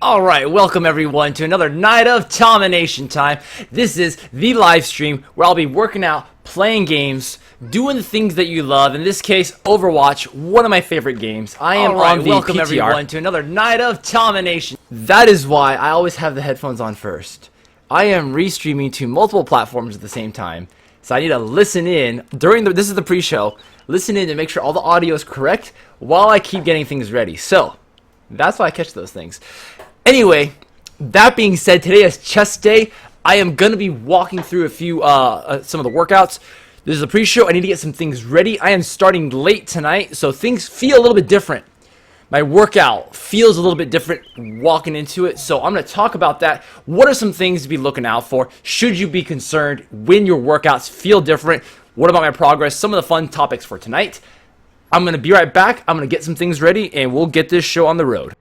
Alright, welcome everyone to another night of TOMINATION time. This is the live stream where I'll be working out, playing games, doing the things that you love. In this case, Overwatch, one of my favorite games. I am on the welcome PTR. everyone to another night of TOMINATION. That is why I always have the headphones on first. I am restreaming to multiple platforms at the same time. So I need to listen in during this is the pre-show. Listen in to make sure all the audio is correct while I keep getting things ready. So, that's why I catch those things. Anyway, that being said, today is chest day. I am going to be walking through a few, some of the workouts. This is a pre-show. I need to get some things ready. I am starting late tonight, so things feel a little bit different. My workout feels a little bit different walking into it, so I'm going to talk about that. What are some things to be looking out for? Should you be concerned when your workouts feel different? What about my progress? Some of the fun topics for tonight. I'm going to be right back. I'm going to get some things ready, and we'll get this show on the road.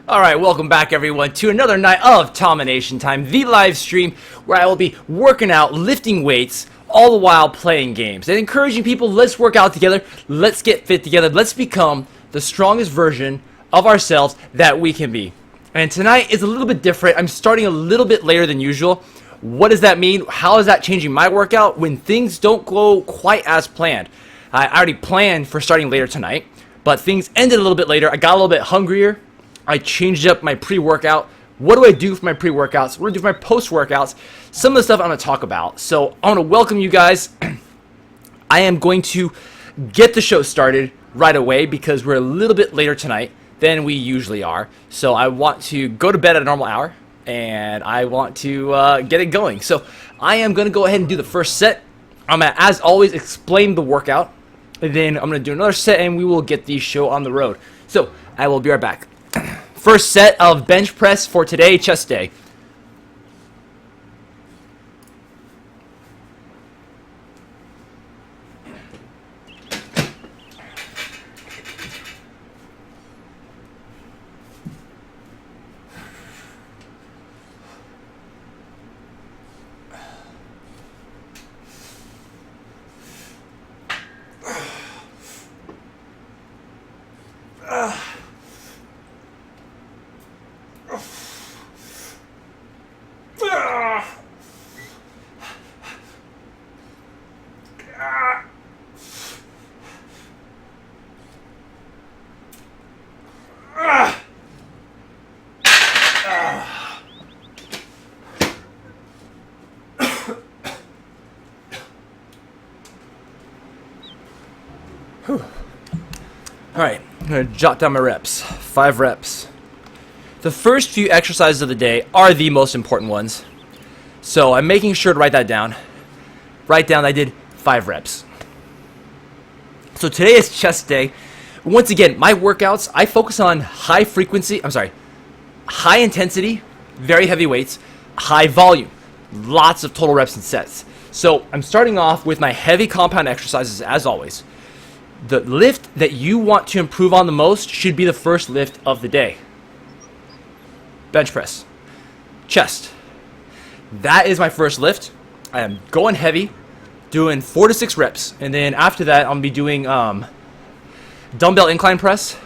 Alright, welcome back everyone to another night of TOMINATION Time, the live stream where I will be working out, lifting weights, all the while playing games. And encouraging people, let's work out together, let's get fit together, let's become the strongest version of ourselves that we can be. And tonight is a little bit different. I'm starting a little bit later than usual. What does that mean? How is that changing my workout when things don't go quite as planned? I already planned for starting later tonight, but things ended a little bit later. I got a little bit hungrier. I changed up my pre-workout. What do I do for my pre-workouts? What do I do for my post-workouts? Some of the stuff I'm going to talk about. So I want to welcome you guys. I am going to get the show started right away because we're a little bit later tonight than we usually are. So I want to go to bed at a normal hour, and I want to get it going. So I am going to go ahead and do the first set. I'm going to, as always, explain the workout. And then I'm going to do another set, and we will get the show on the road. So I will be right back. First set of bench press for today, chest day. Alright, I'm going to jot down my reps. 5 reps. The first few exercises of the day are the most important ones. So I'm making sure to write that down. Write down I did 5 reps. So today is chest day. Once again, my workouts, I focus on high intensity, very heavy weights, high volume, lots of total reps and sets. So I'm starting off with my heavy compound exercises as always. The lift that you want to improve on the most should be the first lift of the day. Bench press. Chest. That is my first lift. I am going heavy, doing 4 to 6 reps. And then after that, I'm going to be doing dumbbell incline press.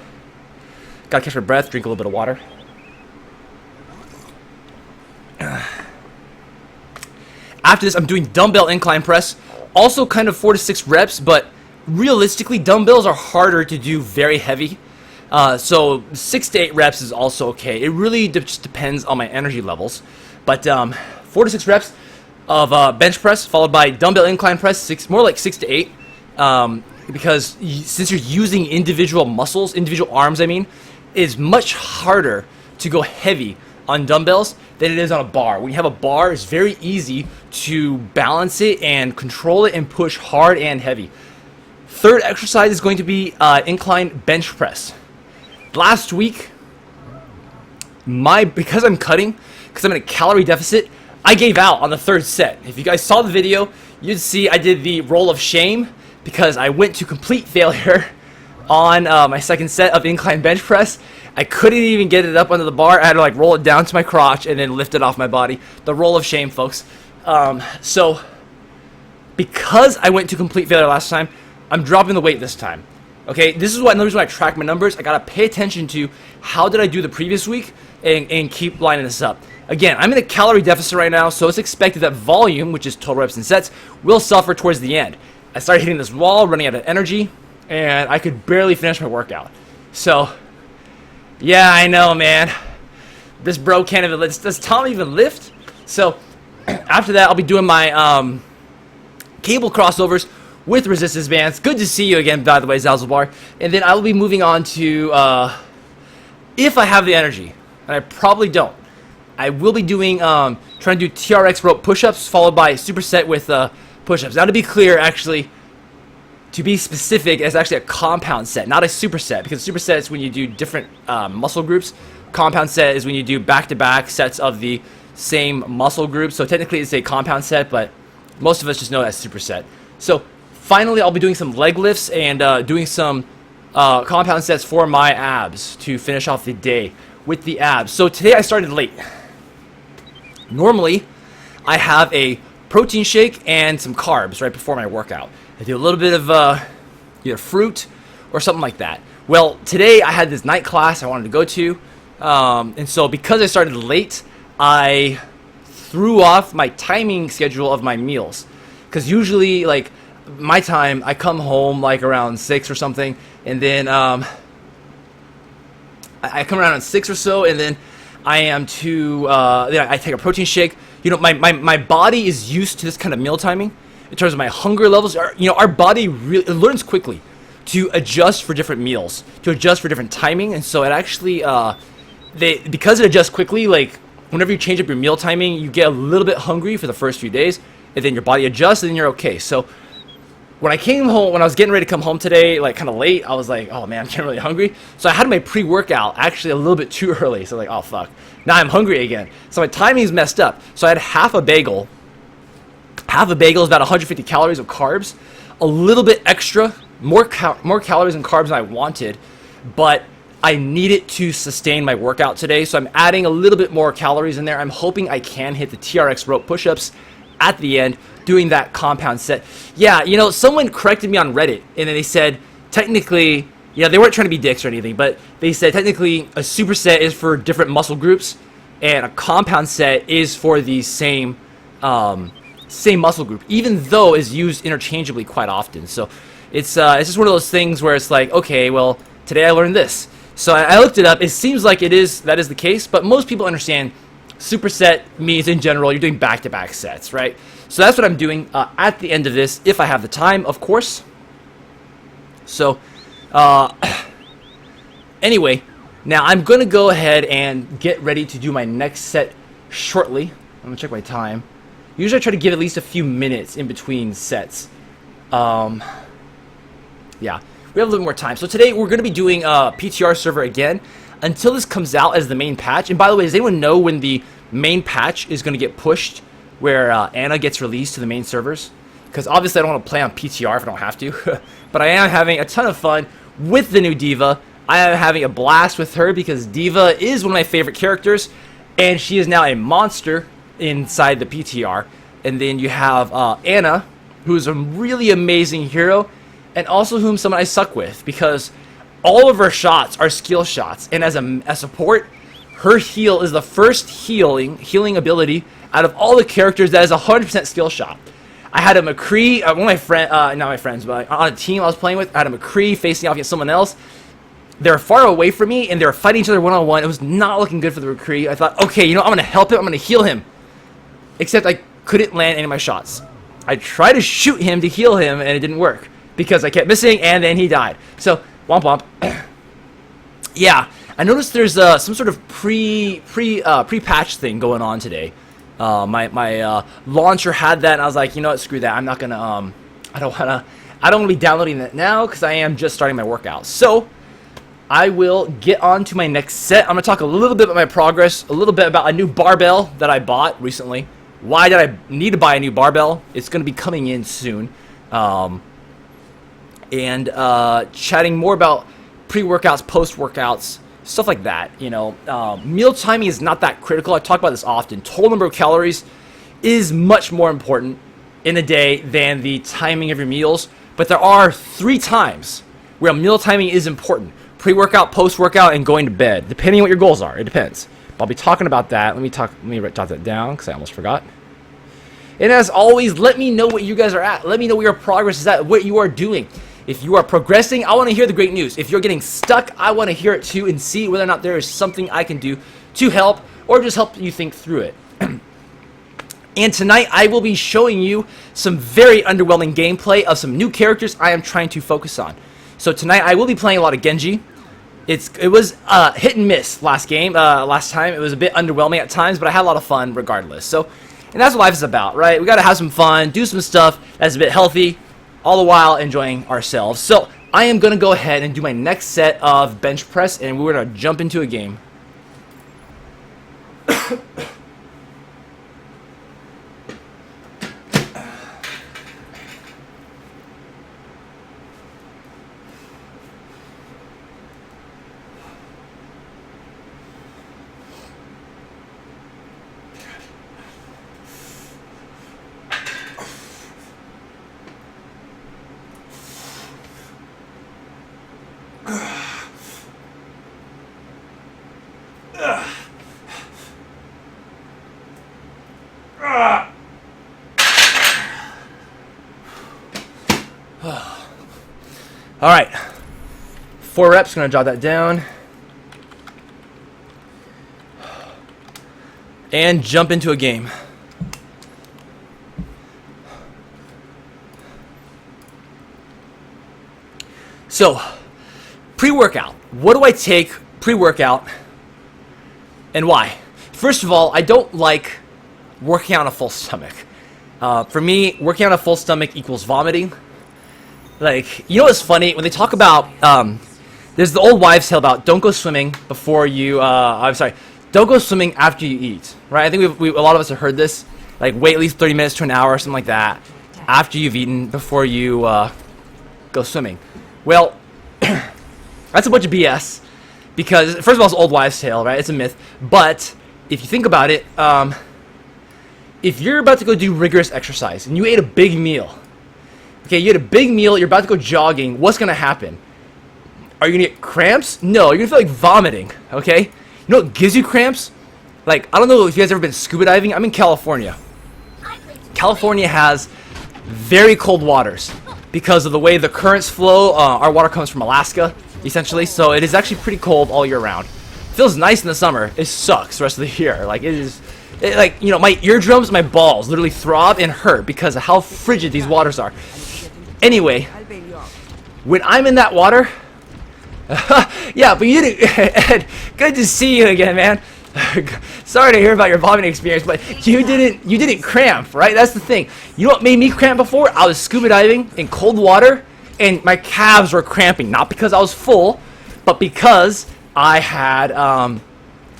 Gotta catch my breath, drink a little bit of water. After this, I'm doing dumbbell incline press. Also kind of 4 to 6 reps, but realistically, dumbbells are harder to do very heavy. So 6 to 8 reps is also okay. It really just depends on my energy levels. But 4 to 6 reps of bench press, followed by dumbbell incline press, more like 6 to 8. Because since you're using individual muscles, individual arms, it's much harder to go heavy on dumbbells than it is on a bar. When you have a bar, it's very easy to balance it and control it and push hard and heavy. Third exercise is going to be incline bench press. Last week, because I'm cutting, because I'm in a calorie deficit, I gave out on the third set. If you guys saw the video, you'd see I did the roll of shame because I went to complete failure on my second set of incline bench press. I couldn't even get it up under the bar. I had to roll it down to my crotch and then lift it off my body. The roll of shame, folks. So because I went to complete failure last time, I'm dropping the weight this time. Okay, this is another reason why I track my numbers. I gotta pay attention to how did I do the previous week and keep lining this up. Again, I'm in a calorie deficit right now, so it's expected that volume, which is total reps and sets, will suffer towards the end. I started hitting this wall, running out of energy, and I could barely finish my workout. So, yeah, I know, man. This bro can't even lift. Does Tom even lift? So, after that, I'll be doing my cable crossovers with resistance bands. Good to see you again, by the way, Zalzabar. And then I will be moving on to, if I have the energy, and I probably don't, I will be doing, trying to do TRX rope push-ups, followed by superset with push-ups. Now, to be clear, actually, to be specific, it's actually a compound set, not a superset, because superset is when you do different muscle groups. Compound set is when you do back-to-back sets of the same muscle group. So technically, it's a compound set, but most of us just know it as superset. So finally, I'll be doing some leg lifts and doing some compound sets for my abs to finish off the day with the abs. So today I started late. Normally, I have a protein shake and some carbs right before my workout. I do a little bit of either fruit or something like that. Well, today I had this night class I wanted to go to, and so because I started late, I threw off my timing schedule of my meals. Because usually, like, my time, I come home like around 6 or something, and then I come around at 6 or so, and then I am to then I take a protein shake. You know, my body is used to this kind of meal timing in terms of my hunger levels. You know, our body really learns quickly to adjust for different meals, to adjust for different timing, and so it actually because it adjusts quickly, like whenever you change up your meal timing, you get a little bit hungry for the first few days, and then your body adjusts, and then you're okay. So when I came home, when I was getting ready to come home today, like kind of late, I was like, oh man, I'm getting really hungry. So I had my pre-workout actually a little bit too early. So like, oh fuck, now I'm hungry again. So my timing's messed up. So I had half a bagel. Half a bagel is about 150 calories of carbs, a little bit extra, more calories and carbs than I wanted, but I need it to sustain my workout today. So I'm adding a little bit more calories in there. I'm hoping I can hit the TRX rope push-ups at the end, doing that compound set. Yeah, you know, someone corrected me on Reddit, and then they said, technically, yeah, they weren't trying to be dicks or anything, but they said technically a superset is for different muscle groups, and a compound set is for the same muscle group, even though it's used interchangeably quite often. So it's just one of those things where it's like, okay, well, today I learned this. So I looked it up. It seems like that is the case, but most people understand superset means in general you're doing back-to-back sets, right? So that's what I'm doing at the end of this, if I have the time, of course. So anyway, now I'm going to go ahead and get ready to do my next set shortly. I'm going to check my time. Usually I try to give at least a few minutes in between sets. Yeah, we have a little more time. So today we're going to be doing PTR server again until this comes out as the main patch. And by the way, does anyone know when the main patch is going to get pushed, where Anna gets released to the main servers? Because obviously I don't want to play on PTR if I don't have to. But I am having a ton of fun with the new Diva. I am having a blast with her because Diva is one of my favorite characters, and she is now a monster inside the PTR. And then you have Anna, who's a really amazing hero, and also whom someone I suck with, because all of her shots are skill shots, and as a support, her heal is the first healing ability out of all the characters that is 100% skill shot. I had a McCree, one of my friends, not my friends, but on a team I was playing with, I had a McCree facing off against someone else. They're far away from me, and they're fighting each other one-on-one. It was not looking good for the McCree. I thought, okay, you know, I'm going to help him, I'm going to heal him. Except I couldn't land any of my shots. I tried to shoot him to heal him, and it didn't work, because I kept missing, and then he died. So, womp womp. Yeah, I noticed there's some sort of pre-patch thing going on today. My launcher had that, and I was like, you know what, screw that. I'm not gonna I don't wanna be downloading that now because I am just starting my workout. So I will get on to my next set. I'm gonna talk a little bit about my progress, a little bit about a new barbell that I bought recently. Why did I need to buy a new barbell? It's gonna be coming in soon. And chatting more about pre-workouts, post-workouts, stuff like that. You know, meal timing is not that critical. I talk about this often. Total number of calories is much more important in a day than the timing of your meals. But there are 3 times where meal timing is important: pre-workout, post-workout, and going to bed, depending on what your goals are. It depends. I'll be talking about that. Let me jot that down because I almost forgot. And as always, let me know what you guys are at. Let me know where your progress is at, what you are doing. If you are progressing, I want to hear the great news. If you're getting stuck, I want to hear it too and see whether or not there is something I can do to help or just help you think through it. And tonight, I will be showing you some very underwhelming gameplay of some new characters I am trying to focus on. So tonight, I will be playing a lot of Genji. It was hit and miss last time. It was a bit underwhelming at times, but I had a lot of fun regardless. So, and that's what life is about, right? We got to have some fun, do some stuff that's a bit healthy, all the while enjoying ourselves. So I am going to go ahead and do my next set of bench press, and we're going to jump into a game. All right, 4 reps. Gonna jot that down and jump into a game. So, pre-workout. What do I take pre-workout and why? First of all, I don't like working out on a full stomach. For me, working out on a full stomach equals vomiting. Like, you know what's funny? When they talk about, there's the old wives' tale about don't go swimming before you, don't go swimming after you eat, right? I think a lot of us have heard this. Like, wait at least 30 minutes to an hour or something like that after you've eaten before you go swimming. Well, that's a bunch of BS because, first of all, it's an old wives' tale, right? It's a myth. But if you think about it, if you're about to go do rigorous exercise and you ate a big meal, okay, you ate a big meal, you're about to go jogging, what's going to happen? Are you going to get cramps? No, you're going to feel like vomiting, okay? You know what gives you cramps? Like, I don't know if you guys have ever been scuba diving. I'm in California. California has very cold waters because of the way the currents flow. Our water comes from Alaska, essentially, so it is actually pretty cold all year round. It feels nice in the summer. It sucks the rest of the year. Like, like, you know, my eardrums, my balls literally throb and hurt because of how frigid these waters are. Anyway, when I'm in that water, yeah, but you didn't, Ed, good to see you again, man. Sorry to hear about your vomiting experience, but you didn't cramp, right? That's the thing. You know what made me cramp before? I was scuba diving in cold water, and my calves were cramping. Not because I was full, but because I had,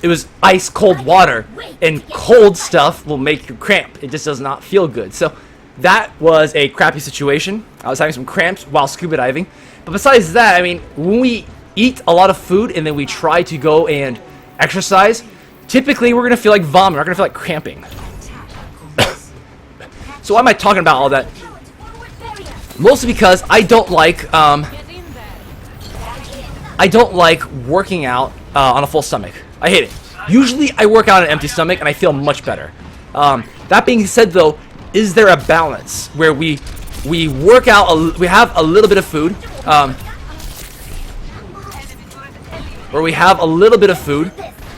it was ice cold water, and cold stuff will make you cramp. It just does not feel good. So that was a crappy situation. I was having some cramps while scuba diving. But besides that, I mean, when we eat a lot of food and then we try to go and exercise, typically we're going to feel like vomit. We're going to feel like cramping. So why am I talking about all that? Mostly because I don't like working out on a full stomach. I hate it. Usually I work out on an empty stomach and I feel much better. That being said, though, is there a balance where we work out, we have a little bit of food, where we have a little bit of food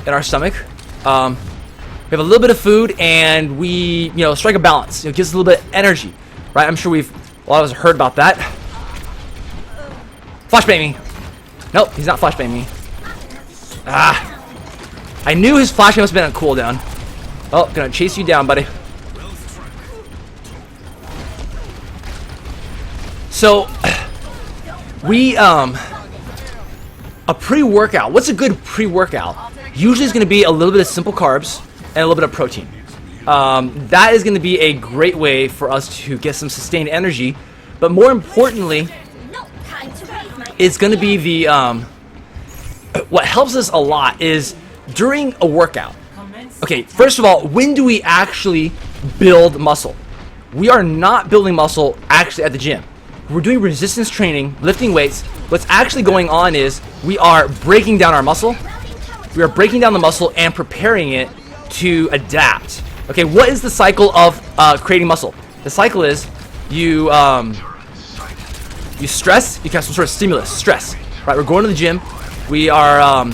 in our stomach, we have a little bit of food and we, you know, strike a balance. It gives us a little bit of energy, right? I'm sure a lot of us have heard about that. Flashbang me. Nope, he's not flashbang me. I knew his flashbang must have been on cooldown. Oh, gonna chase you down, buddy. So, a pre-workout. What's a good pre-workout? Usually it's going to be a little bit of simple carbs and a little bit of protein. That is going to be a great way for us to get some sustained energy. But more importantly, it's going to be the, what helps us a lot is during a workout. Okay, first of all, when do we actually build muscle? We are not building muscle actually at the gym. We're doing resistance training, lifting weights. What's actually going on is we are breaking down our muscle. We are breaking down the muscle and preparing it to adapt. Okay, what is the cycle of creating muscle? The cycle is you stress, you have some sort of stimulus, stress. Right, we're going to the gym. We are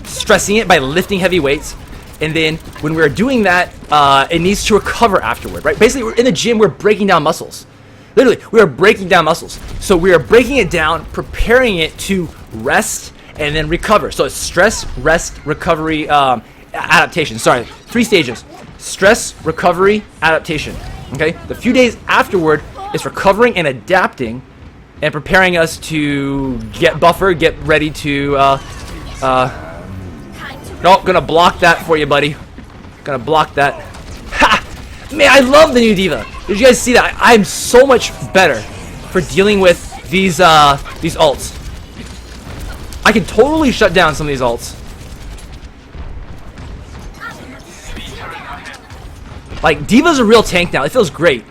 stressing it by lifting heavy weights. And then when we're doing that, it needs to recover afterward, right? Basically, we're in the gym, we're breaking down muscles. Literally, we are breaking down muscles. So we are breaking it down, preparing it to rest and then recover. So it's stress, rest, recovery, adaptation. Sorry, 3 stages. Stress, recovery, adaptation. Okay? The few days afterward is recovering and adapting and preparing us to get buffer, get ready to, no, gonna block that for you, buddy. Gonna block that. Ha! Man, I love the new diva. Did you guys see that? I'm so much better for dealing with these ults. I can totally shut down some of these ults. Like, Diva's a real tank now. It feels great.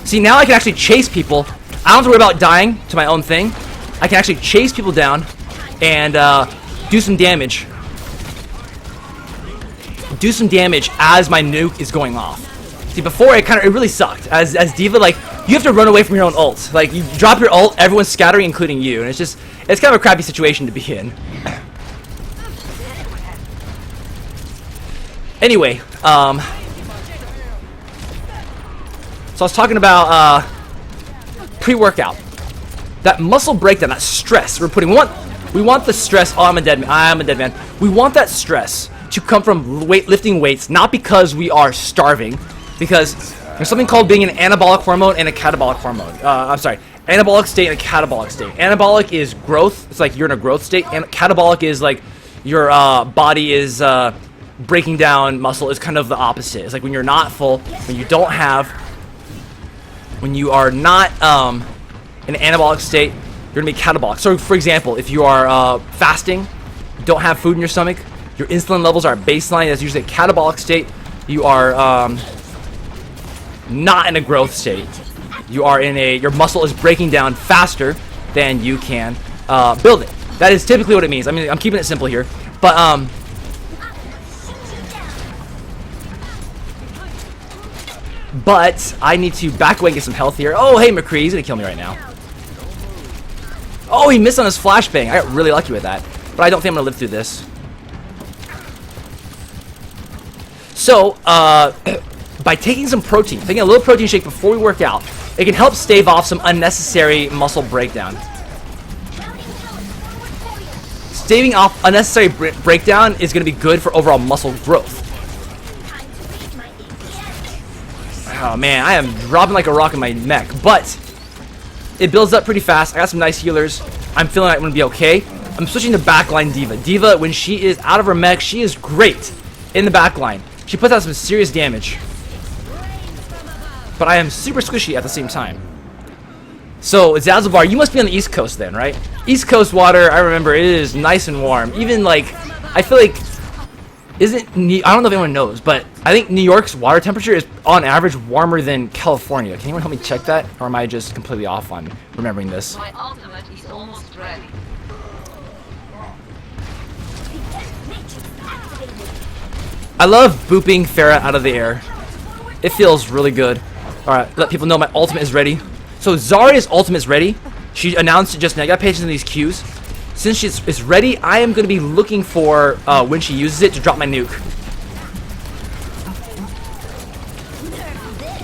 See, now I can actually chase people. I don't have to worry about dying to my own thing. I can actually chase people down and do some damage. Do some damage as my nuke is going off. See, before it really sucked. As D.Va, like, you have to run away from your own ult. Like, you drop your ult, everyone's scattering, including you, and it's kind of a crappy situation to be in. Anyway, so I was talking about pre-workout. That muscle breakdown, that stress we're putting. We want the stress. Oh, I'm a dead man. We want that stress to come from lifting weights, not because we are starving, because there's something called being an anabolic hormone and a catabolic hormone. I'm sorry, anabolic state and a catabolic state. Anabolic is growth. It's like you're in a growth state, and catabolic is like your body is breaking down muscle. Is kind of the opposite. It's like when you're not full, when you are not in an anabolic state, you're gonna be catabolic. So, for example, if you are fasting, you don't have food in your stomach, your insulin levels are at baseline. That's usually a catabolic state. You are not in a growth state. You are your muscle is breaking down faster than you can build it. That is typically what it means. I mean, I'm keeping it simple here, but I need to back away and get some health here. Oh, hey, McCree, he's gonna kill me right now. Oh, he missed on his flashbang. I got really lucky with that, but I don't think I'm gonna live through this. So, by taking some protein, taking a little protein shake before we work out, it can help stave off some unnecessary muscle breakdown. Staving off unnecessary breakdown is going to be good for overall muscle growth. Oh man, I am dropping like a rock in my neck, but it builds up pretty fast. I got some nice healers. I'm feeling like I'm going to be okay. I'm switching to backline D.Va. D.Va, when she is out of her mech, she is great in the backline. She puts out some serious damage. But I am super squishy at the same time. So, Zazalvar, you must be on the East Coast then, right? East Coast water, I remember, it is nice and warm. Even, like, I feel like, I don't know if anyone knows, but I think New York's water temperature is, on average, warmer than California. Can anyone help me check that? Or am I just completely off on remembering this? My ultimate is almost ready. I love booping Pharah out of the air. It feels really good. Alright, let people know my ultimate is ready. So Zarya's ultimate is ready. She announced it just now. I gotta pay attention to these cues. Since she's ready, I am gonna be looking for when she uses it to drop my nuke.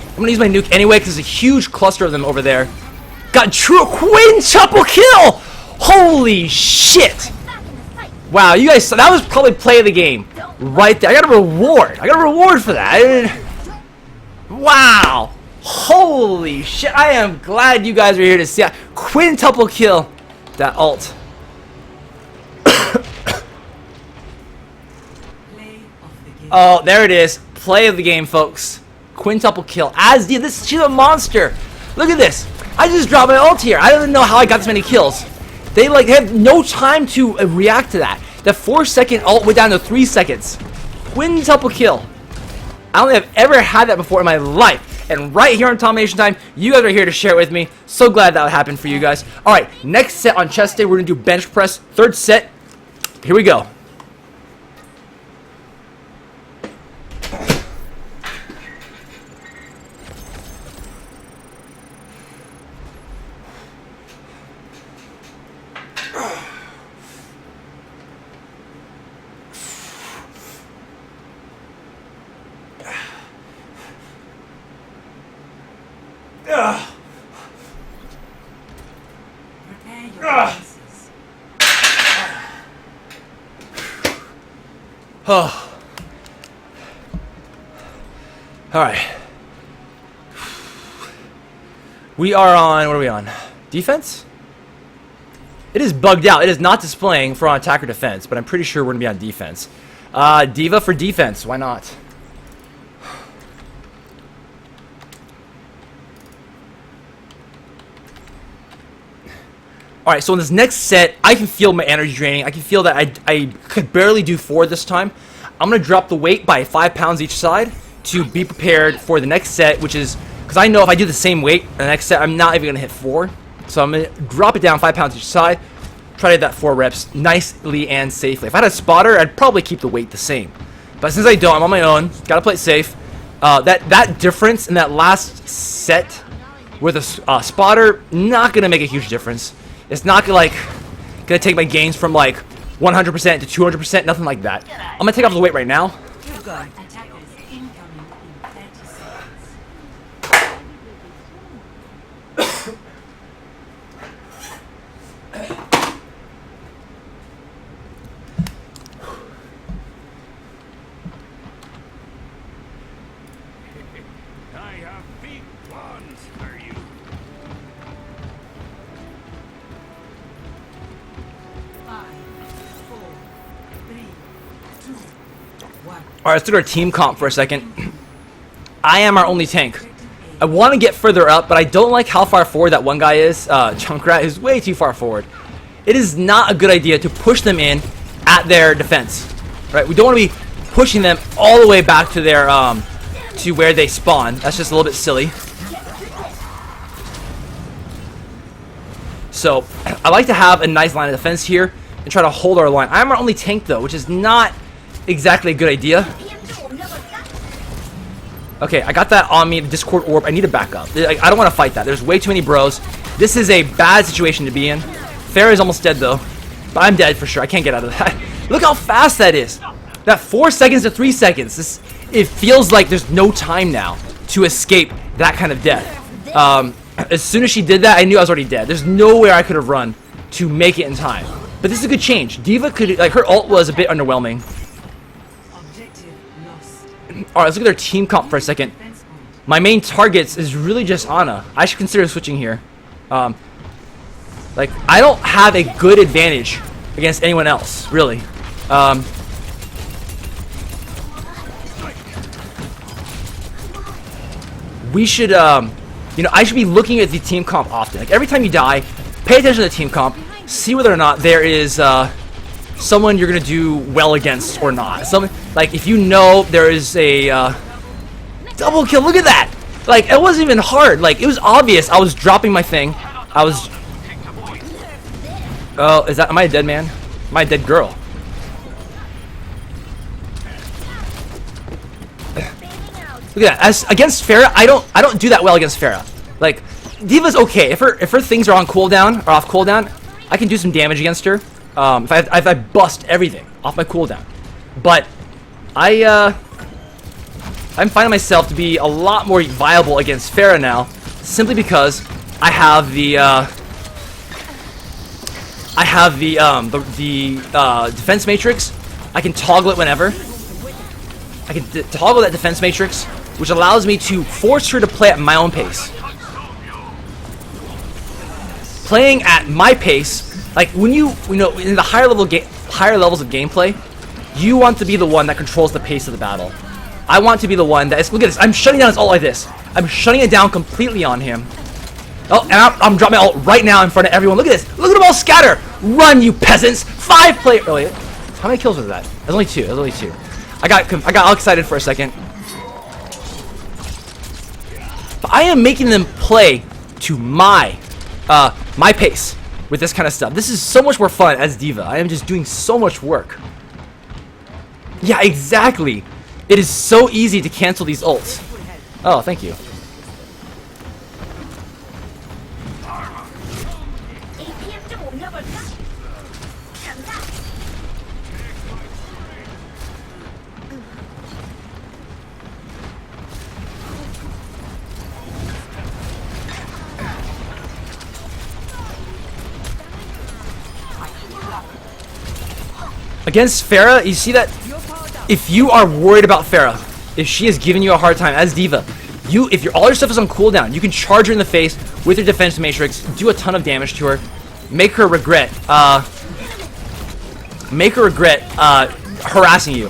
I'm gonna use my nuke anyway because there's a huge cluster of them over there. Got true quintuple kill! Holy shit! Wow, you guys, that was probably play of the game. Right there. I got a reward. For that. Wow. Holy shit. I am glad you guys are here to see that. Quintuple kill. That ult. Oh, there it is. Play of the game, folks. Quintuple kill. She's a monster. Look at this. I just dropped my ult here. I don't even know how I got this many kills. They like have no time to react to that. The 4-second ult went down to 3 seconds. Quintuple kill. I don't think I've ever had that before in my life. And right here on TOMINATION Time, you guys are here to share it with me. So glad that happened for you guys. Alright, next set on chest day, we're going to do bench press. Third set. Here we go. Oh. Alright. We are on, what are we on? Defense? It is bugged out. It is not displaying for on attack or defense, but I'm pretty sure we're going to be on defense. D.Va for defense. Why not? Alright, so in this next set, I can feel my energy draining. I can feel that I could barely do 4 this time. I'm going to drop the weight by 5 pounds each side to be prepared for the next set, which is, because I know if I do the same weight, the next set, I'm not even going to hit 4. So I'm going to drop it down 5 pounds each side, try to hit that 4 reps nicely and safely. If I had a spotter, I'd probably keep the weight the same. But since I don't, I'm on my own, got to play it safe. That difference in that last set with a spotter, not gonna make a huge difference. It's not gonna take my gains from like 100% to 200%, nothing like that. I'm gonna take off the weight right now. Alright, let's do our team comp for a second. I am our only tank. I want to get further up, but I don't like how far forward that one guy is. Junkrat is way too far forward. It is not a good idea to push them in at their defense. Right? We don't want to be pushing them all the way back to their to where they spawn. That's just a little bit silly. So I like to have a nice line of defense here and try to hold our line. I'm our only tank though, which is not exactly a good idea. Okay, I got that on me, the Discord orb. I need to back up. I don't want to fight that. There's way too many bros. This is a bad situation to be in. Farah is almost dead though. But I'm dead for sure. I can't get out of that. Look how fast that is. That 4 seconds to 3 seconds. It feels like there's no time now to escape that kind of death. As soon as she did that, I knew I was already dead. There's nowhere I could have run to make it in time. But this is a good change. D.Va could, like, her ult was a bit underwhelming. Alright, let's look at their team comp for a second. My main targets is really just Ana. I should consider switching here. Like, I don't have a good advantage against anyone else, really. We should, you know, I should be looking at the team comp often. Like, every time you die, pay attention to the team comp, see whether or not there is, someone you're gonna do well against or not. Like, if you know there is a double kill, look at that! Like, it wasn't even hard. Like, it was obvious. I was dropping my thing. Oh, am I a dead man? Am I a dead girl? Look at that. As against Farah, I don't do that well against Farah. Like, D.Va's okay. If her things are on cooldown or off cooldown, I can do some damage against her. If I bust everything off my cooldown. But I'm finding myself to be a lot more viable against Farah now, simply because I have the defense matrix. I can toggle it whenever. I can toggle that defense matrix, which allows me to force her to play at my own pace. Playing at my pace, like when you know, in the higher levels of gameplay, you want to be the one that controls the pace of the battle. I want to be the one that is. Look at this. I'm shutting down his ult like this. I'm shutting it down completely on him. Oh, and I'm dropping my ult right now in front of everyone. Look at this. Look at them all scatter. Run, you peasants. 5 player. Oh, wait. How many kills was that? There's only 2. There's only 2. I got all excited for a second. But I am making them play to my pace with this kind of stuff. This is so much more fun as D.Va. I am just doing so much work. Yeah, exactly. It is so easy to cancel these ults. Oh, thank you. Against Farah, you see that if you are worried about Farah, if she is giving you a hard time as D.Va, if all your stuff is on cooldown, you can charge her in the face with your defense matrix, do a ton of damage to her, make her regret harassing you.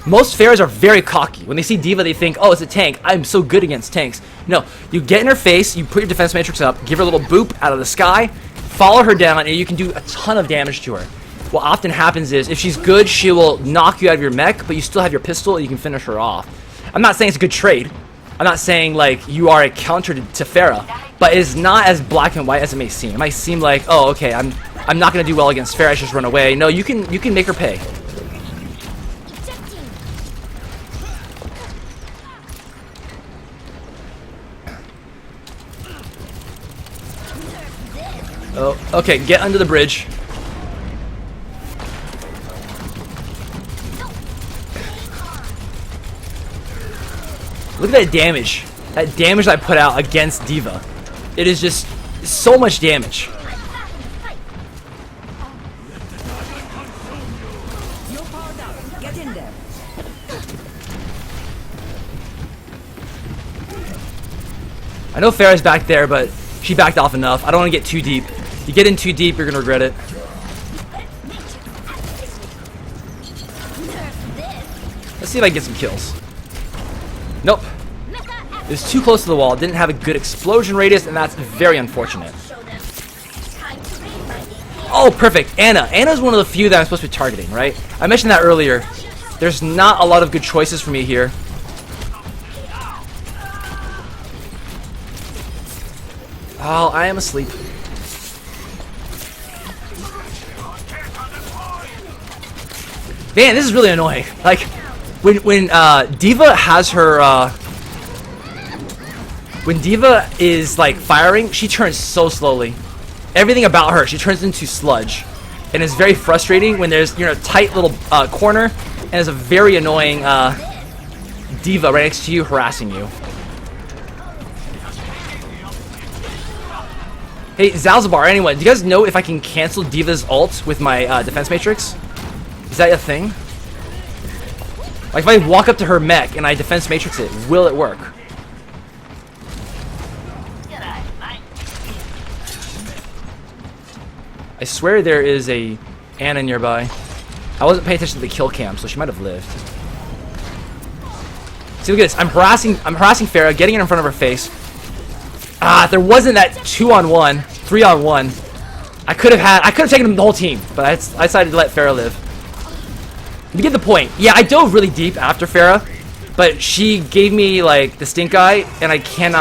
Most Farahs are very cocky. When they see D.Va, they think, oh, it's a tank. I'm so good against tanks. No, you get in her face, you put your defense matrix up, give her a little boop out of the sky, follow her down, and you can do a ton of damage to her. What often happens is, if she's good, she will knock you out of your mech, but you still have your pistol and you can finish her off. I'm not saying it's a good trade. I'm not saying, like, you are a counter to Farah, but it is not as black and white as it may seem. It might seem like, oh, okay, I'm not going to do well against Farah, I should just run away. No, you can make her pay. Oh, okay, get under the bridge. Look at that damage. That damage I put out against D.Va. It is just so much damage. I know Pharah's back there, but she backed off enough. I don't want to get too deep. You get in too deep, you're going to regret it. Let's see if I can get some kills. Nope. It was too close to the wall. Didn't have a good explosion radius, and that's very unfortunate. Oh, perfect. Anna. Anna's one of the few that I'm supposed to be targeting, right? I mentioned that earlier. There's not a lot of good choices for me here. Oh, I am asleep. Man, this is really annoying. Like, when D.Va has her, when D.Va is, like, firing, she turns so slowly. Everything about her, she turns into sludge. And it's very frustrating when there's, you're in a tight little corner, and there's a very annoying D.Va right next to you harassing you. Hey, Zalzabar, anyone, do you guys know if I can cancel D.Va's ult with my defense matrix? Is that a thing? Like, if I walk up to her mech and I defense matrix it, will it work? I swear there is a Anna nearby. I wasn't paying attention to the kill cam, so she might have lived. See, look at this. I'm harassing Pharah, getting in front of her face. Ah, if there wasn't that 2-on-1, 3-on-1, I could have taken the whole team, but I decided to let Pharah live. You get the point. Yeah, I dove really deep after Pharah, but she gave me like the stink eye, and I can't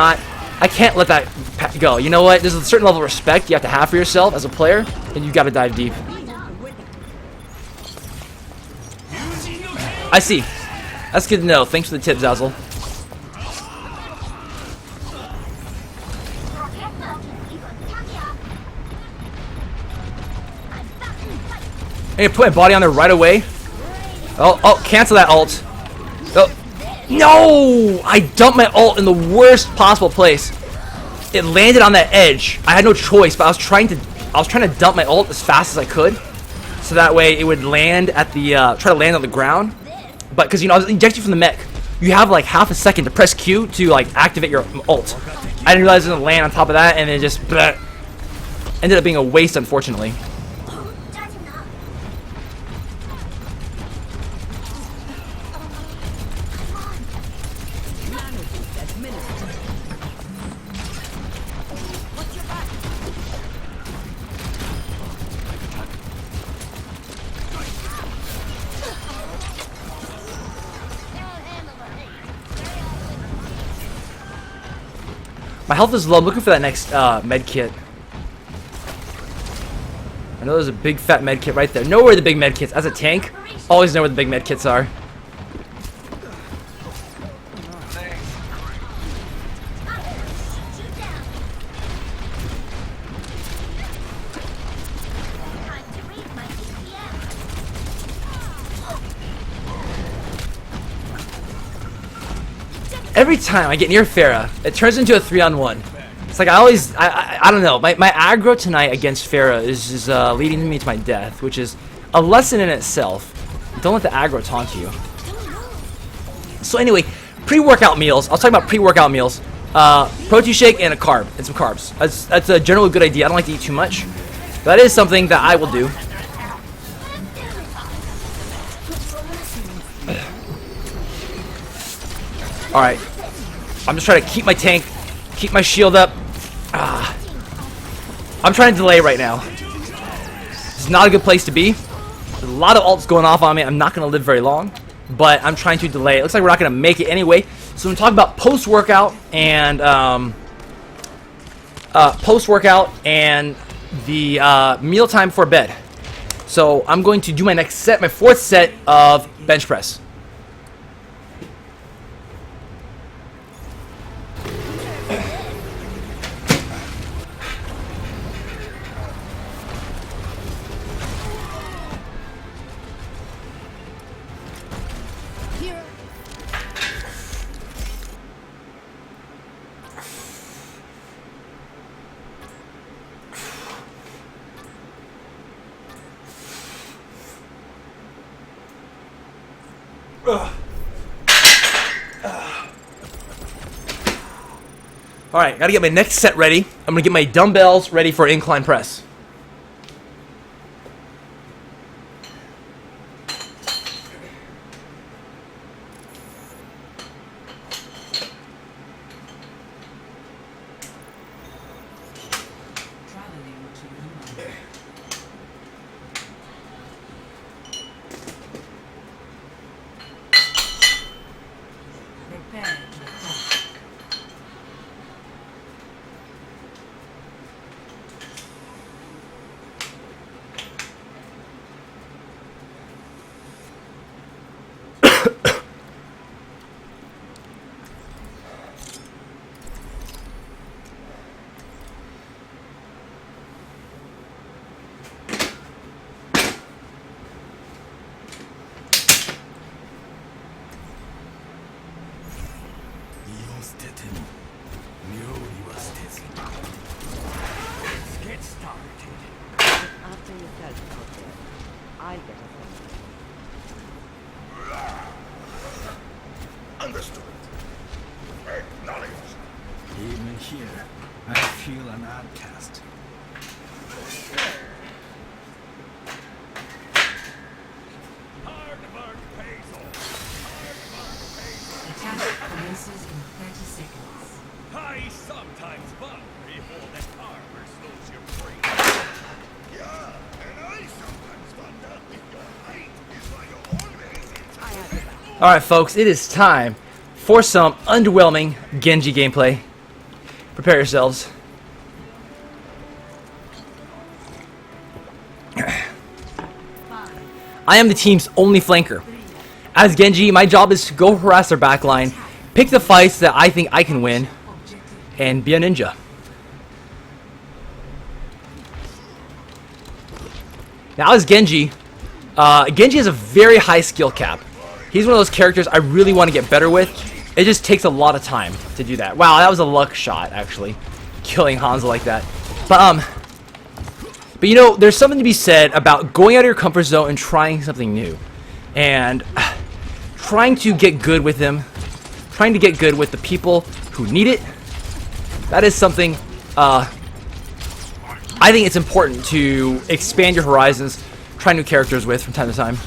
let that go. You know what? There's a certain level of respect you have to have for yourself as a player, and you got to dive deep. I see. That's good to know. Thanks for the tip, Zazzle. I need to put my body on there right away. Oh, cancel that ult. Oh, no! I dumped my ult in the worst possible place. It landed on that edge. I had no choice, but I was trying to dump my ult as fast as I could, so that way it would land at the try to land on the ground. But because I was ejecting from the mech, you have like half a second to press Q to like activate your ult. I didn't realize it was gonna land on top of that, and it just ended up being a waste, unfortunately. My health is low. I'm looking for that next med kit. I know there's a big fat med kit right there. Know where the big med kits. As a tank, always know where the big med kits are. Every time I get near Pharah, it turns into a 3-on-1. It's like I don't know. My aggro tonight against Pharah is just leading me to my death, which is a lesson in itself. Don't let the aggro taunt you. So anyway, pre-workout meals. I was talking about pre-workout meals. Protein shake and a carb and some carbs. That's a generally good idea. I don't like to eat too much. That is something that I will do. Alright. I'm just trying to keep my tank, keep my shield up. I'm trying to delay right now. It's not a good place to be. There's a lot of ults going off on me. I'm not going to live very long, but I'm trying to delay. It looks like we're not going to make it anyway. So I'm talking about post-workout and the mealtime before bed. So I'm going to do my next set, my fourth set of bench press. Alright, gotta get my next set ready. I'm gonna get my dumbbells ready for incline press. After yourself out there, I get a Understood. Acknowledged. Even here, I feel an outcast. Hard work pays off. Attack commences in 30 seconds. I sometimes bug before the armor slows you free. Yeah, and I sometimes wonder if your height is why you're always in Alright folks, it is time for some underwhelming Genji gameplay. Prepare yourselves. I am the team's only flanker. As Genji, my job is to go harass their backline, pick the fights that I think I can win, and be a ninja. Now as Genji, Genji has a very high skill cap. He's one of those characters I really want to get better with. It just takes a lot of time to do that. Wow, that was a luck shot, actually. Killing Hanzo like that. But you know, there's something to be said about going out of your comfort zone and trying something new. And trying to get good with him. Trying to get good with the people who need it. That is something, I think it's important to expand your horizons. Try new characters with from time to time.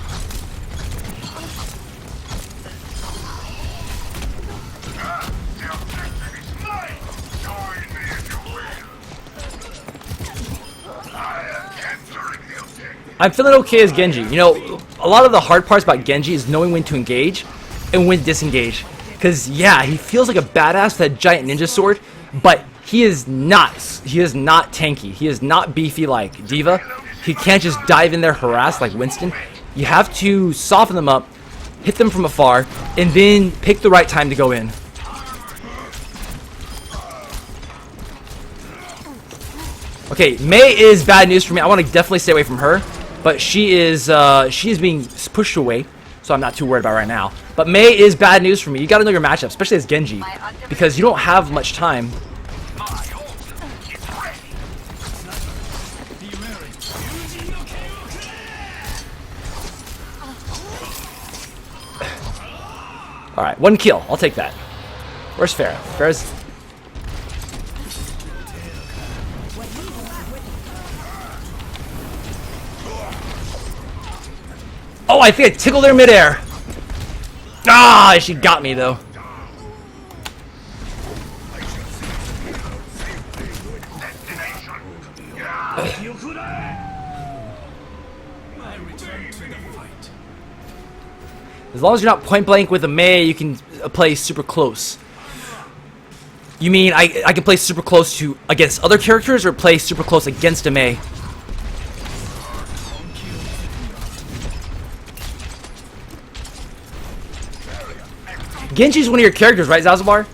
I'm feeling okay as Genji. You know, a lot of the hard parts about Genji is knowing when to engage and when to disengage. Because, yeah, he feels like a badass with that giant ninja sword, but he is not tanky. He is not beefy like Diva. He can't just dive in there harass like Winston. You have to soften them up, hit them from afar, and then pick the right time to go in. Okay, Mei is bad news for me. I want to definitely stay away from her. But she is being pushed away, so I'm not too worried about it right now. But Mei is bad news for me. You got to know your matchup, especially as Genji, because you don't have much time. All right, one kill. I'll take that. Where's Farah? Farah's. Oh, I think I tickled her midair. Ah, she got me though. As long as you're not point blank with a Mei, you can play super close. You mean I can play super close to against other characters or play super close against a Mei? Genji's one of your characters, right, Zazbar?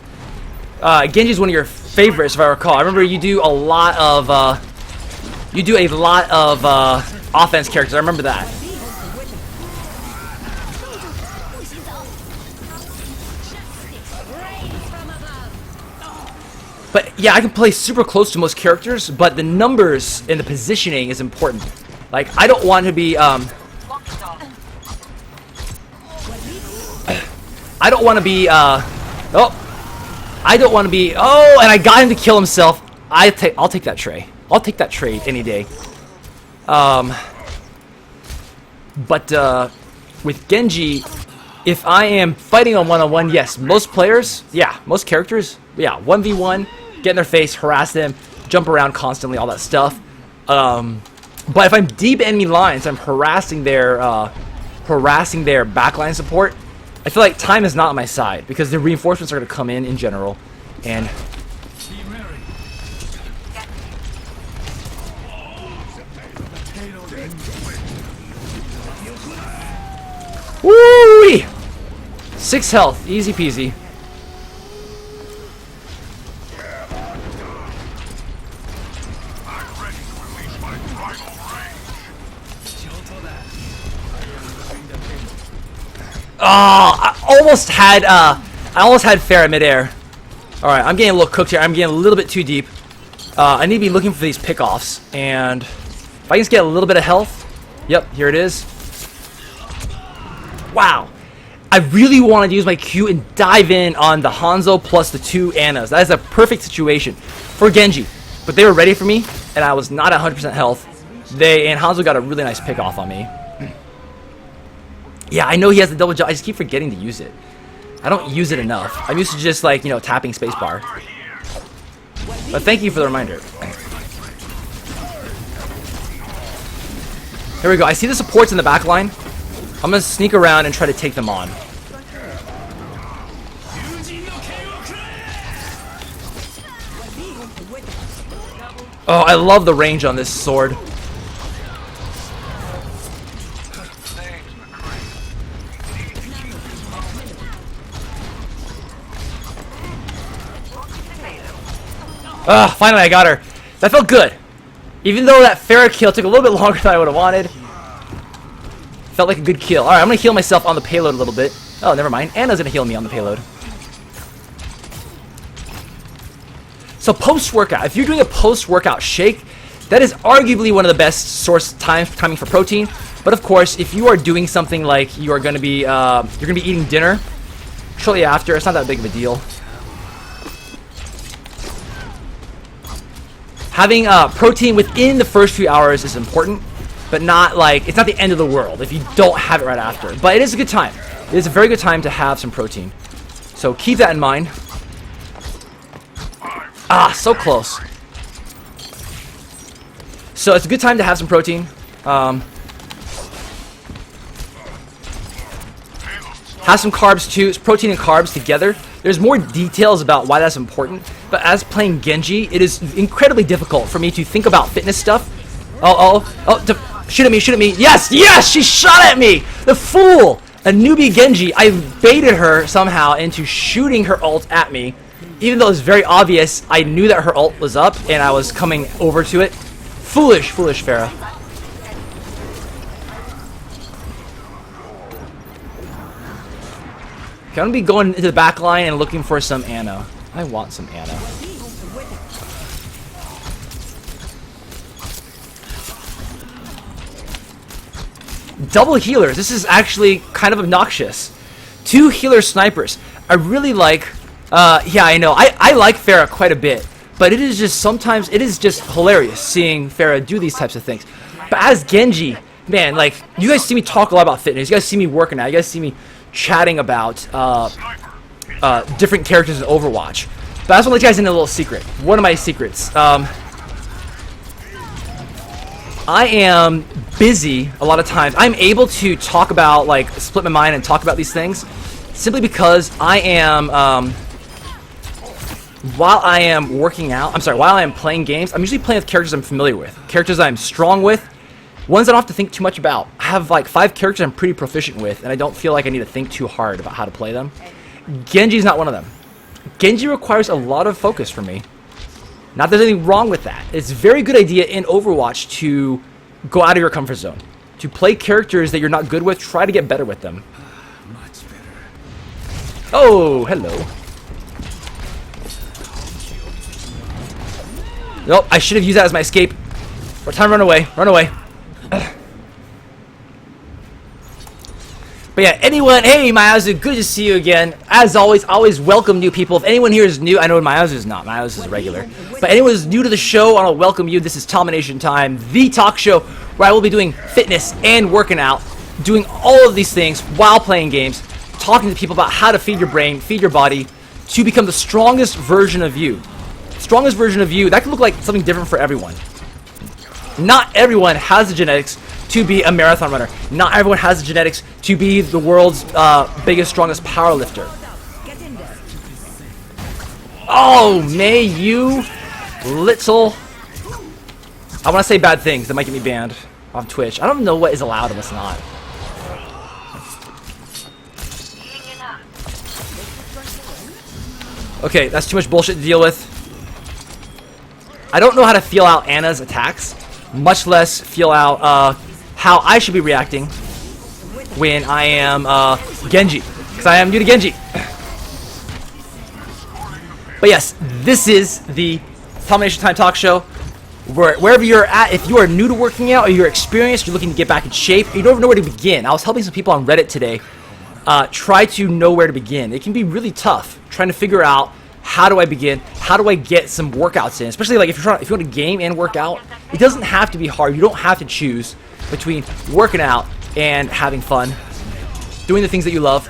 Genji's one of your favorites, if I recall. I remember you do a lot of offense characters. I remember that. But yeah, I can play super close to most characters, but the numbers and the positioning is important. Like, I don't want to be I don't want to be, oh, I don't want to be, oh, and I got him to kill himself. I'll take that tray. I'll take that trade any day. But with Genji, if I am fighting on one-on-one, yes, most players, yeah, most characters, yeah, 1v1, get in their face, harass them, jump around constantly, all that stuff. But if I'm deep enemy lines, I'm harassing their backline support. I feel like time is not on my side because the reinforcements are going to come in general, and woo! 6 health, easy peasy. Oh, I almost had Pharah midair. All right, I'm getting a little cooked here. I'm getting a little bit too deep. I need to be looking for these pickoffs, and if I can just get a little bit of health. Yep, here it is. Wow. I really wanted to use my Q and dive in on the Hanzo plus the 2 Annas. That is a perfect situation for Genji. But they were ready for me, and I was not at 100% health. And Hanzo got a really nice pick off on me. Yeah, I know he has the double jump. I just keep forgetting to use it. I don't use it enough. I'm used to just, like, you know, tapping spacebar. But thank you for the reminder. Here we go. I see the supports in the back line. I'm going to sneak around and try to take them on. Oh, I love the range on this sword. Finally I got her. That felt good. Even though that Pharah kill took a little bit longer than I would have wanted. Felt like a good kill. Alright, I'm going to heal myself on the payload a little bit. Oh, never mind. Anna's going to heal me on the payload. So post-workout. If you're doing a post-workout shake, that is arguably one of the best timing for protein. But of course, if you are doing something like you are going to be eating dinner shortly after, it's not that big of a deal. Having protein within the first few hours is important, but not like, it's not the end of the world if you don't have it right after. But it is a good time. It is a very good time to have some protein. So keep that in mind. Ah, so close. So it's a good time to have some protein. Have some carbs too. It's protein and carbs together. There's more details about why that's important. But as playing Genji, it is incredibly difficult for me to think about fitness stuff. Shoot at me, shoot at me. Yes, yes, she shot at me. The fool. A newbie Genji. I baited her somehow into shooting her ult at me. Even though it's very obvious, I knew that her ult was up and I was coming over to it. Foolish, foolish Pharah. Okay, I'm gonna be going into the back line and looking for some Anna. I want some Anna. Double healers. This is actually kind of obnoxious. 2 healer snipers. I really like. Yeah, I know. I like Pharah quite a bit, but it is just sometimes it is just hilarious seeing Pharah do these types of things. But as Genji, man, like you guys see me talk a lot about fitness. You guys see me working out. You guys see me chatting about different characters in Overwatch. But I just want to let you guys in a little secret. One of my secrets. I am busy a lot of times. I'm able to talk about, like, split my mind and talk about these things simply because I am, while I am working out, while I am playing games, I'm usually playing with characters I'm familiar with. Characters I'm strong with. Ones I don't have to think too much about. I have, like, 5 characters I'm pretty proficient with, and I don't feel like I need to think too hard about how to play them. Genji's not one of them. Genji requires a lot of focus from me. Not that there's anything wrong with that. It's a very good idea in Overwatch to go out of your comfort zone. To play characters that you're not good with, try to get better with them. Much better. Oh, hello. Nope, I should have used that as my escape. Time to run away. Run away. But But yeah, anyone, hey Myazu, good to see you again. As always, always welcome new people. If anyone here is new, I know Myazu is not. Myazu is regular. But anyone who's new to the show, I want to welcome you. This is TOMINATION Time, the talk show where I will be doing fitness and working out, doing all of these things while playing games, talking to people about how to feed your brain, feed your body, to become the strongest version of you. Strongest version of you, that can look like something different for everyone. Not everyone has the genetics to be a marathon runner. Not everyone has the genetics to be the world's biggest, strongest power lifter. Oh, May, you little... I want to say bad things that might get me banned on Twitch. I don't know what is allowed and what's not. Okay, that's too much bullshit to deal with. I don't know how to feel out Anna's attacks, much less feel out how I should be reacting when I am Genji, because I am new to Genji. But yes, this is the TOMINATION Time talk show. Wherever you're at, if you are new to working out or you're experienced, you're looking to get back in shape, you don't even know where to begin. I was helping some people on Reddit today try to know where to begin. It can be really tough trying to figure out how do I begin, how do I get some workouts in, especially like if you want to game and work out. It doesn't have to be hard. You don't have to choose between working out and having fun, doing the things that you love.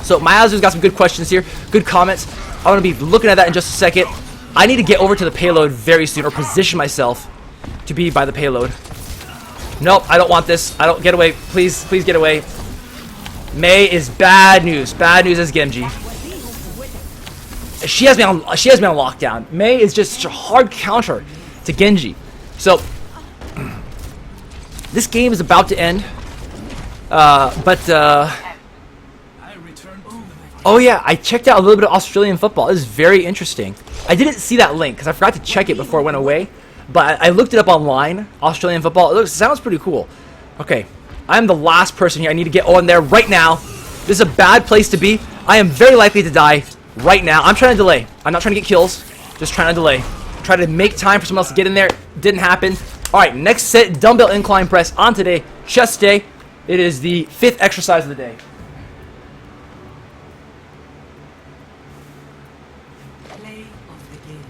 So Myazu's got some good questions here, good comments. I'm going to be looking at that in just a second. I need to get over to the payload very soon, or position myself to be by the payload. Nope, I don't want this. I don't, get away. Please, please get away. May is bad news. Bad news as Genji. She has me on lockdown. May is just such a hard counter to Genji. So this game is about to end. Oh yeah, I checked out a little bit of Australian football. It is very interesting. I didn't see that link because I forgot to check it before it went away. But I looked it up online, Australian football. It sounds pretty cool. Okay, I'm the last person here. I need to get on there right now. This is a bad place to be. I am very likely to die right now. I'm trying to delay. I'm not trying to get kills. Just trying to delay. Try to make time for someone else to get in there. Didn't happen. All right, next set, dumbbell incline press on today. Chest day. It is the 5th exercise of the day. Play of the game.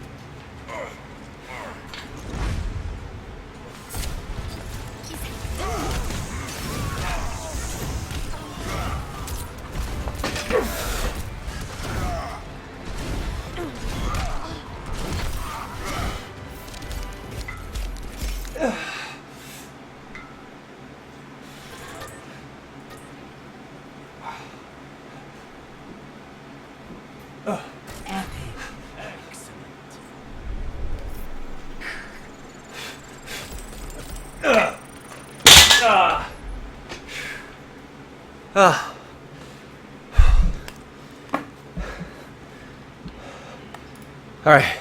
All right,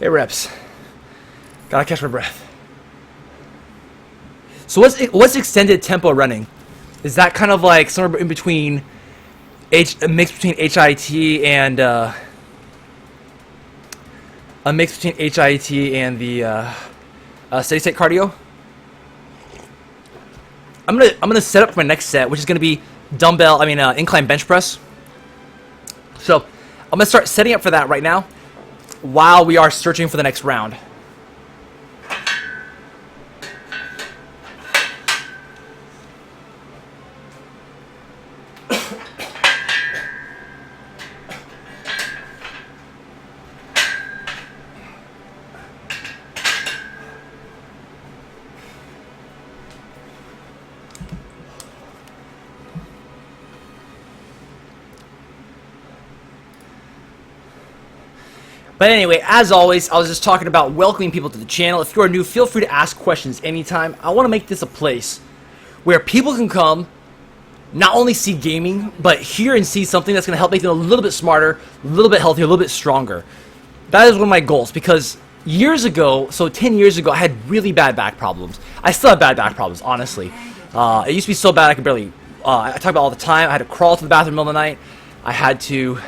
8 reps. Gotta catch my breath. So what's extended tempo running? Is that kind of like somewhere in between a mix between HIT and a mix between HIT and the steady state cardio? I'm gonna set up for my next set, which is gonna be incline bench press. So I'm gonna start setting up for that right now, while we are searching for the next round. But anyway, as always, I was just talking about welcoming people to the channel. If you are new, feel free to ask questions anytime. I want to make this a place where people can come, not only see gaming, but hear and see something that's going to help make them a little bit smarter, a little bit healthier, a little bit stronger. That is one of my goals, because years ago, so 10 years ago, I had really bad back problems. I still have bad back problems, honestly. It used to be so bad I could barely, I talk about it all the time. I had to crawl to the bathroom in the middle of the night. I had to,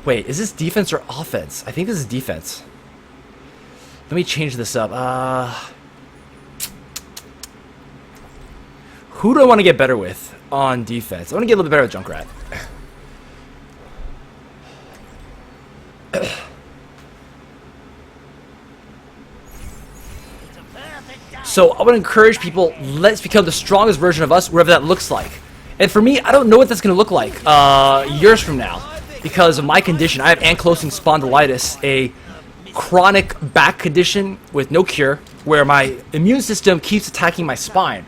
wait, is this defense or offense? I think this is defense. Let me change this up. Who do I want to get better with on defense? I want to get a little bit better with Junkrat. So I want to encourage people, let's become the strongest version of us, wherever that looks like. And for me, I don't know what that's going to look like years from now because of my condition. I have ankylosing spondylitis, a chronic back condition with no cure, where my immune system keeps attacking my spine.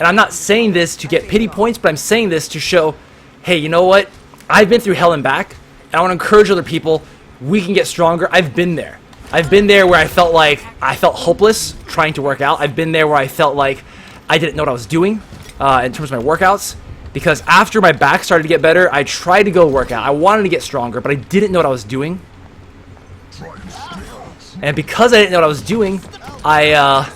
And I'm not saying this to get pity points, but I'm saying this to show, hey, you know what? I've been through hell and back, and I want to encourage other people, we can get stronger. I've been there. I've been there where I felt hopeless trying to work out. I've been there where I felt like I didn't know what I was doing in terms of my workouts. Because after my back started to get better, I tried to go work out. I wanted to get stronger, but I didn't know what I was doing. And because I didn't know what I was doing, I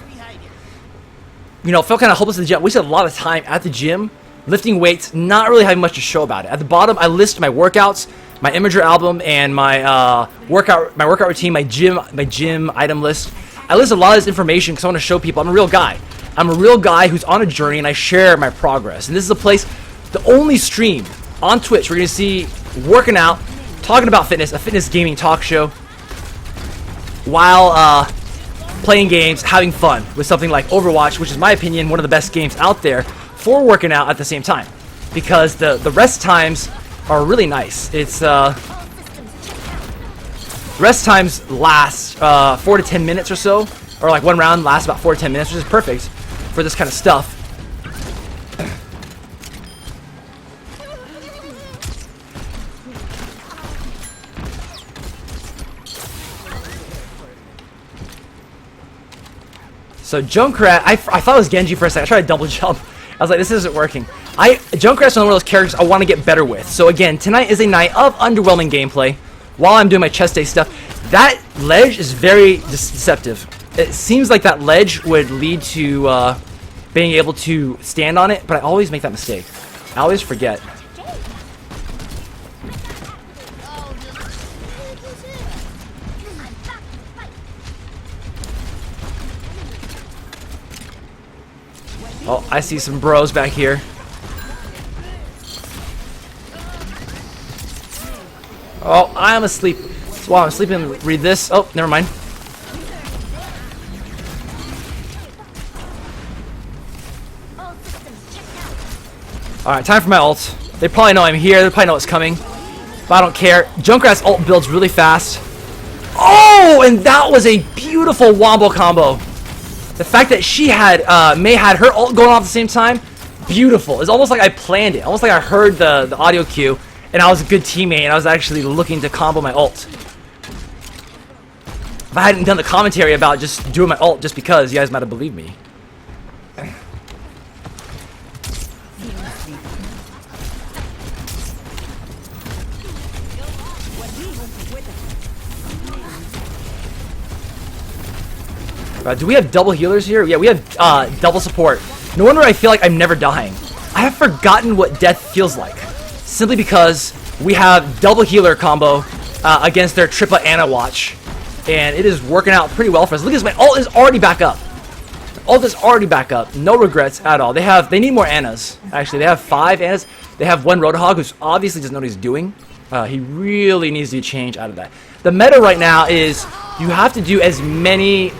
felt kind of hopeless at the gym. I wasted a lot of time at the gym, lifting weights, not really having much to show about it. At the bottom, I list my workouts, my Imager album, and my workout routine, my gym item list. I list a lot of this information because I want to show people I'm a real guy. I'm a real guy who's on a journey, and I share my progress. And this is a place, the only stream on Twitch we're going to see working out, talking about fitness, a fitness gaming talk show, while playing games, having fun with something like Overwatch, which is, in my opinion, one of the best games out there for working out at the same time. Because the rest times are really nice. It's rest times last 4 to 10 minutes or so, or like one round lasts about 4 to 10 minutes, which is perfect for this kind of stuff. So Junkrat, I thought it was Genji for a second. I tried to double jump. I was like, this isn't working. Junkrat's one of those characters I want to get better with. So again, tonight is a night of underwhelming gameplay while I'm doing my chest day stuff. That ledge is very deceptive. It seems like that ledge would lead to being able to stand on it, but I always make that mistake. I always forget. Oh, I see some bros back here. Oh, I'm asleep. So while I'm sleeping, read this. Oh, never mind. Alright, time for my ult. They probably know I'm here. They probably know what's coming. But I don't care. Junkrat's ult builds really fast. Oh, and that was a beautiful wombo combo. The fact that she had, May had her ult going off at the same time, beautiful. It's almost like I planned it. Almost like I heard the audio cue, and I was a good teammate, and I was actually looking to combo my ult. If I hadn't done the commentary about just doing my ult just because, you guys might have believed me. Do we have double healers here? Yeah, we have double support. No wonder I feel like I'm never dying. I have forgotten what death feels like. Simply because we have double healer combo against their triple Ana watch. And it is working out pretty well for us. Look at this, my ult is already back up. Ult is already back up. No regrets at all. They need more Anas. Actually, they have 5 Anas. They have one Roadhog who obviously doesn't know what he's doing. He really needs to change out of that. The meta right now is you have to do as many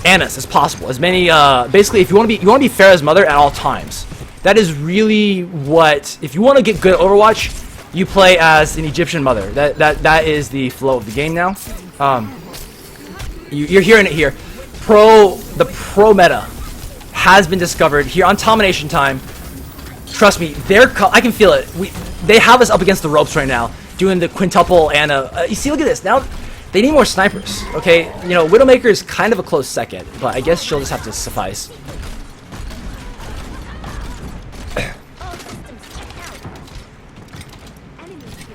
Anas as possible. As many basically, if you want to be Pharah's mother at all times. That is really what, if you want to get good at Overwatch, you play as an Egyptian mother. That is the flow of the game now. You're hearing it here. The pro meta has been discovered here on TOMINATION Time. Trust me, I can feel it. They have us up against the ropes right now, doing the quintuple Ana. You see, look at this now. They need more snipers, okay? You know, Widowmaker is kind of a close second, but I guess she'll just have to suffice.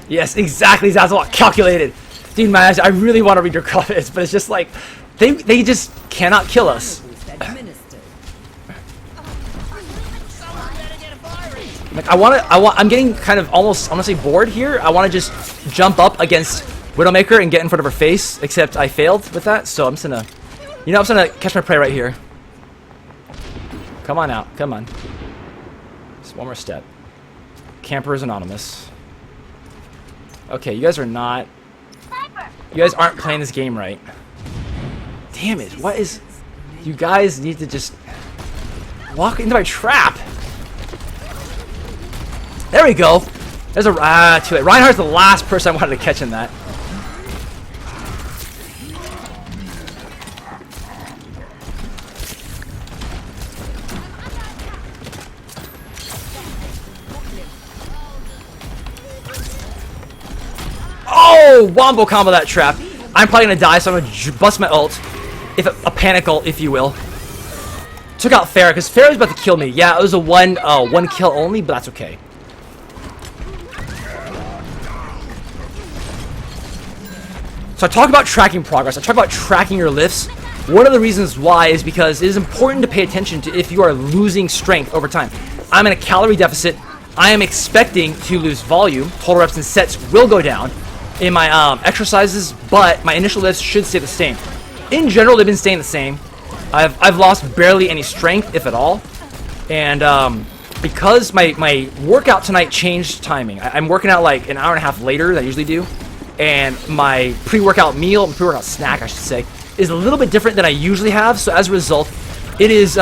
Yes, exactly. That's what calculated. Dude, man, I really want to read your comments, but it's just like they just cannot kill us. Like I'm getting kind of almost, I want to say, bored here. I want to just jump up against Widowmaker and get in front of her face, except I failed with that, so I'm just gonna, I'm just gonna catch my prey right here. Come on out, come on. Just one more step. Camper is anonymous. Okay, you guys are not... You guys aren't playing this game right. Damn it, what is... You guys need to just... walk into my trap! There we go! There's a... too late. Reinhardt's the last person I wanted to catch in that. Oh! Wombo combo that trap. I'm probably gonna die, so I'm gonna bust my ult. If a panic ult, if you will. Took out Farah, because Farah was about to kill me. Yeah, it was a one kill only, but that's okay. So I talk about tracking progress. I talk about tracking your lifts. One of the reasons why is because it is important to pay attention to if you are losing strength over time. I'm in a calorie deficit. I am expecting to lose volume. Total reps and sets will go down in my exercises, but my initial lifts should stay the same. In general, they've been staying the same. I've lost barely any strength, if at all. And because my workout tonight changed timing. I'm working out like an hour and a half later than I usually do. And my pre-workout meal, pre-workout snack, I should say, is a little bit different than I usually have. So as a result, it is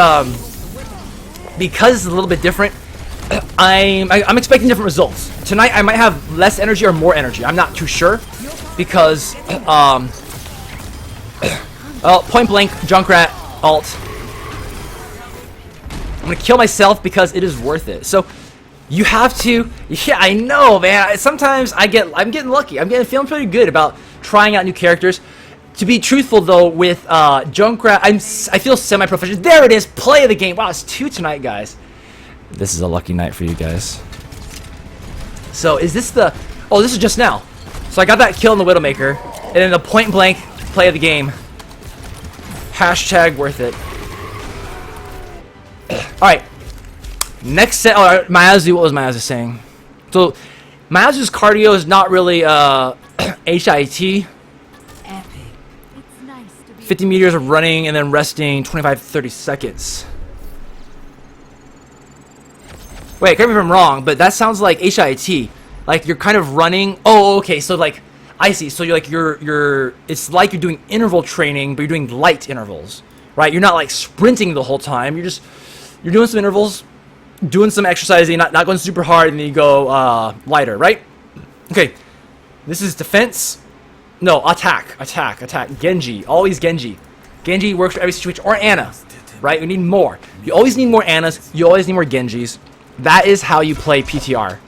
because it's a little bit different. I'm expecting different results tonight. I might have less energy or more energy. I'm not too sure because point blank Junkrat ult. I'm gonna kill myself because it is worth it. So. You have to, yeah, I know, man. Sometimes I'm getting lucky. I'm feeling pretty good about trying out new characters. To be truthful, though, with Junkrat, I feel semi-professional. There it is, play of the game. Wow, it's 2 tonight, guys. This is a lucky night for you guys. So is this the? Oh, this is just now. So I got that kill in the Widowmaker, and then the point blank play of the game. Hashtag worth it. All right. Next set, oh, Mayazu, what was Mayazu saying? So, Mayazu's cardio is not really, HIT. Epic. 50 meters of running and then resting 25 to 30 seconds. Wait, correct me if I'm wrong, but that sounds like HIT. Like, you're kind of running. Oh, okay, so like, I see. So you're like, it's like you're doing interval training, but you're doing light intervals, right? You're not like sprinting the whole time. You're doing some intervals, doing some exercising, not going super hard, and then you go lighter, right? Okay, this is defense. No, attack. Genji, always Genji. Genji works for every situation, or Ana, right? You need more. You always need more Anas. You always need more Genjis. That is how you play PTR.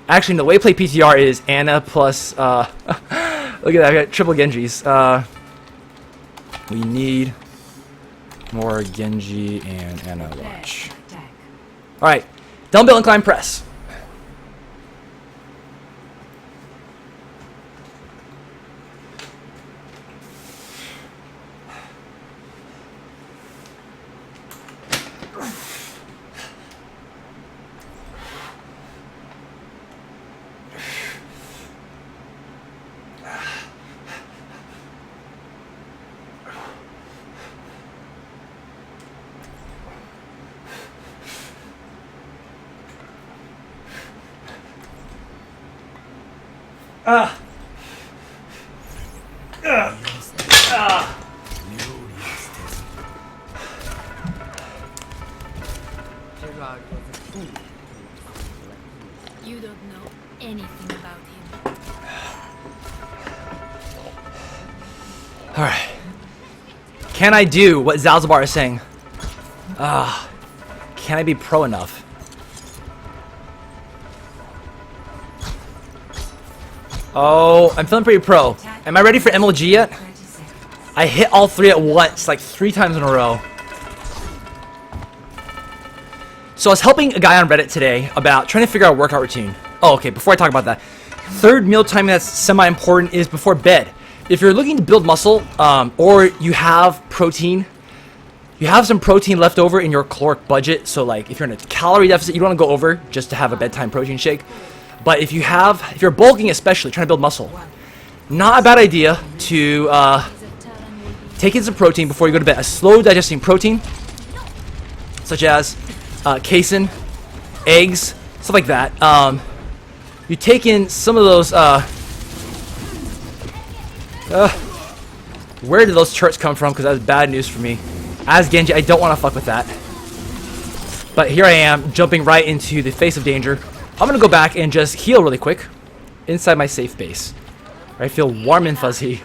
Actually, the way to play PTR is Ana plus. Look at that, I got triple Genjis. We need more Genji and Ana. Watch. All right, dumbbell incline press. You don't know anything about him. Alright. Can I do what Zalzabar is saying? Can I be pro enough? Oh, I'm feeling pretty pro. Am I ready for MLG yet? I hit all 3 at once, like 3 times in a row. So I was helping a guy on Reddit today about trying to figure out a workout routine. Oh, okay, before I talk about that. Third meal timing that's semi-important is before bed. If you're looking to build muscle, or you have protein, you have some protein left over in your caloric budget. So like if you're in a calorie deficit, you don't want to go over just to have a bedtime protein shake. But if you're bulking, especially trying to build muscle, not a bad idea to take in some protein before you go to bed. A slow digesting protein, such as casein, eggs, stuff like that. You take in some of those. Where did those turrets come from? Because that's bad news for me. As Genji, I don't want to fuck with that. But here I am, jumping right into the face of danger. I'm gonna go back and just heal really quick inside my safe base. I feel warm and fuzzy.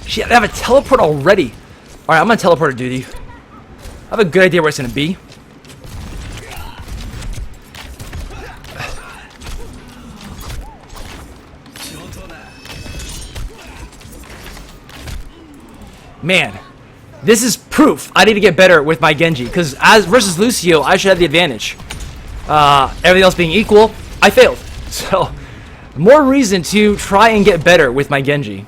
Shit, I have a teleport already. Alright, I'm gonna teleport to duty. I have a good idea where it's gonna be. Man, this is proof I need to get better with my Genji, because as versus Lucio, I should have the advantage. Everything else being equal, I failed. So, more reason to try and get better with my Genji.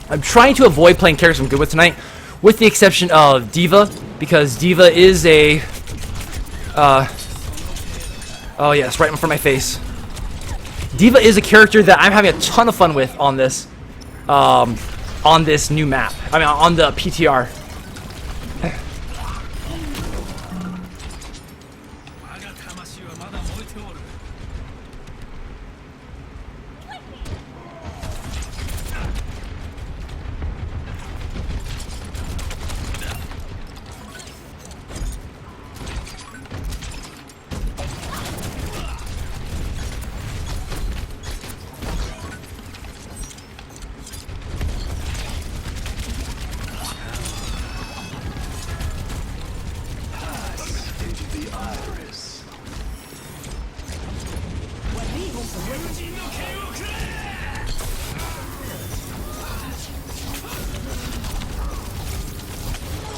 I'm trying to avoid playing characters I'm good with tonight, with the exception of D.Va, because D.Va is a... oh yes, right in front of my face. D.Va is a character that I'm having a ton of fun with on this new map. I mean, on the PTR.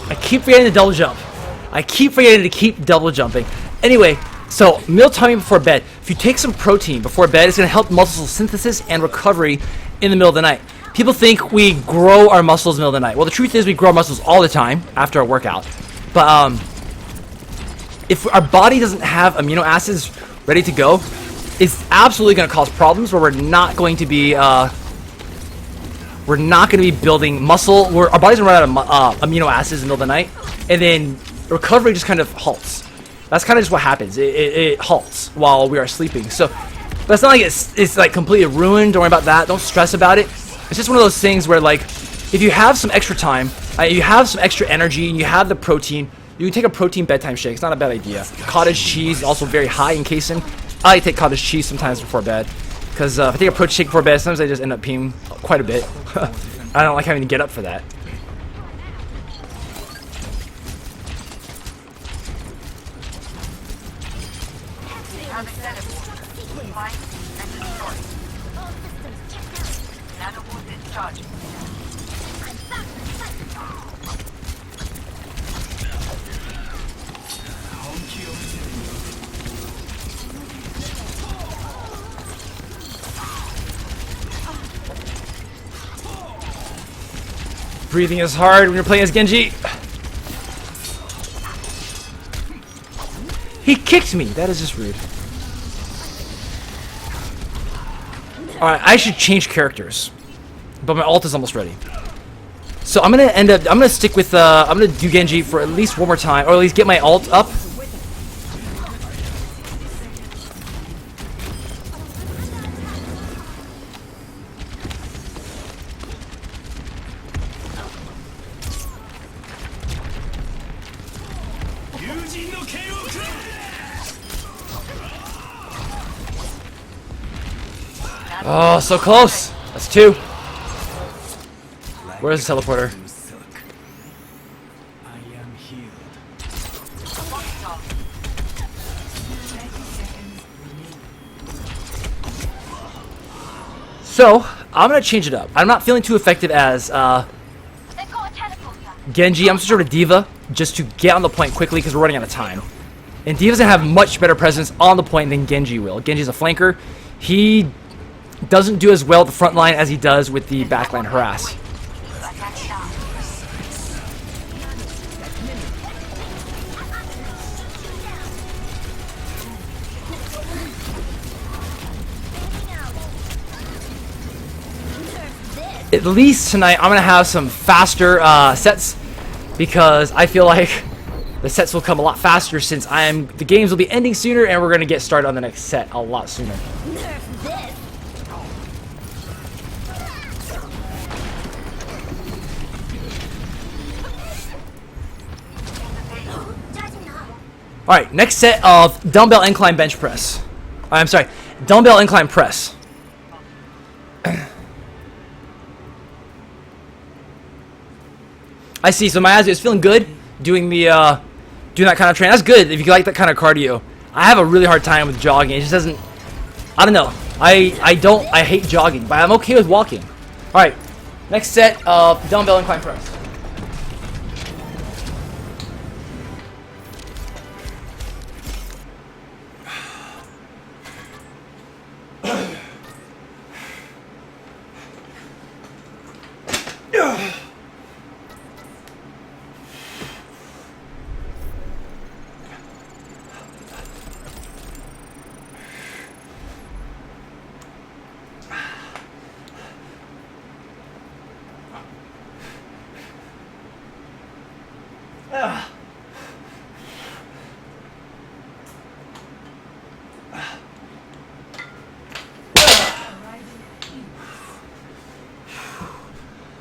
I keep forgetting to double jump. I keep forgetting to keep double jumping. Anyway, so meal timing before bed. If you take some protein before bed, it's going to help muscle synthesis and recovery in the middle of the night. People think we grow our muscles in the middle of the night. Well, the truth is we grow our muscles all the time after a workout. But if our body doesn't have amino acids ready to go, it's absolutely going to cause problems where we're not going to be building muscle. Our body's gonna run out of amino acids in the middle of the night, and then recovery just kind of halts. That's kind of just what happens. It halts while we are sleeping. So that's not like it's like completely ruined. Don't worry about that. Don't stress about it. It's just one of those things where, like, if you have some extra time, you have some extra energy, and you have the protein, you can take a protein bedtime shake. It's not a bad idea. Cottage cheese is also very high in casein. I like to take cottage cheese sometimes before bed. Because if I take a protein shake before bed, sometimes I just end up peeing quite a bit. I don't like having to get up for that. Breathing is hard when you're playing as Genji. He kicked me. That is just rude. Alright, I should change characters. But my ult is almost ready. So I'm gonna stick with I'm gonna do Genji for at least one more time, or at least get my ult up. Oh, so close. That's two. Where's the teleporter? I am healed. So, I'm gonna change it up. I'm not feeling too effective as Genji. I'm switching over to D.Va just to get on the point quickly because we're running out of time. And D.Va's gonna have much better presence on the point than Genji will. Genji's a flanker. He doesn't do as well at the front line as he does with the backline harass. at least tonight I'm gonna have some faster sets, because I feel like the sets will come a lot faster since the games will be ending sooner and we're gonna get started on the next set a lot sooner. Alright, next set of dumbbell incline bench press. I'm sorry, dumbbell incline press. I see, so my Azu is feeling good doing that kind of training. That's good if you like that kind of cardio. I have a really hard time with jogging. It just doesn't, I don't know. I hate jogging, but I'm okay with walking. Alright, next set of dumbbell incline press.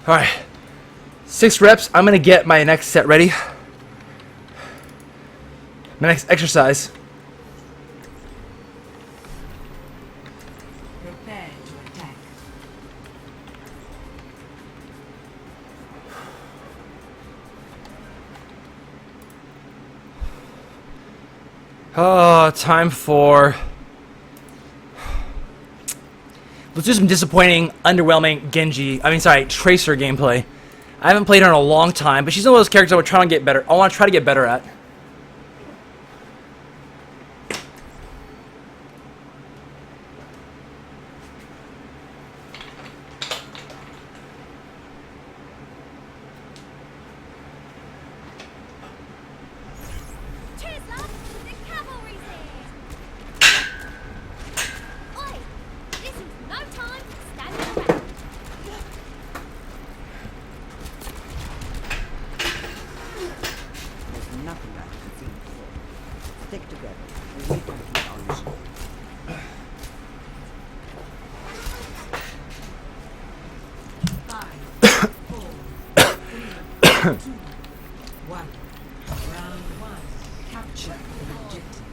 Alright, 6 reps. I'm gonna get my next set ready. My next exercise. Prepare to attack. Oh, time for... Let's do some disappointing, underwhelming Tracer gameplay. I haven't played her in a long time, but she's one of those characters I want to try to get better at. Cheers, love! The cavalry's here! Oi! This is no time for standing around. There's nothing like the thing before. Stick together. And we can keep our mission. Five, four, three, two, one. Round one. Capture the objective.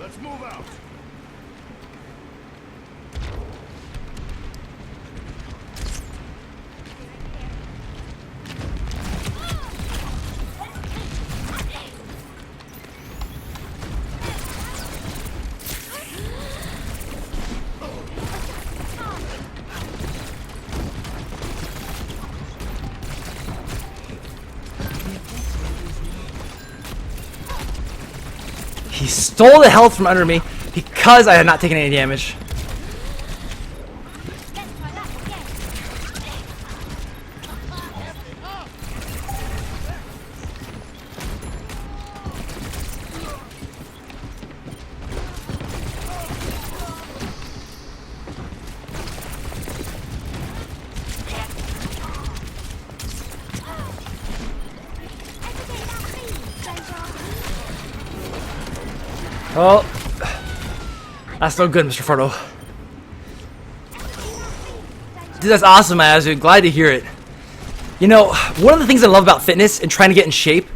Let's move out. He stole the health from under me because I had not taken any damage. Let's try that again. Oh, that's no good, Mr. Frodo. Dude, that's awesome, Azu. Glad to hear it. You know, one of the things I love about fitness and trying to get in shape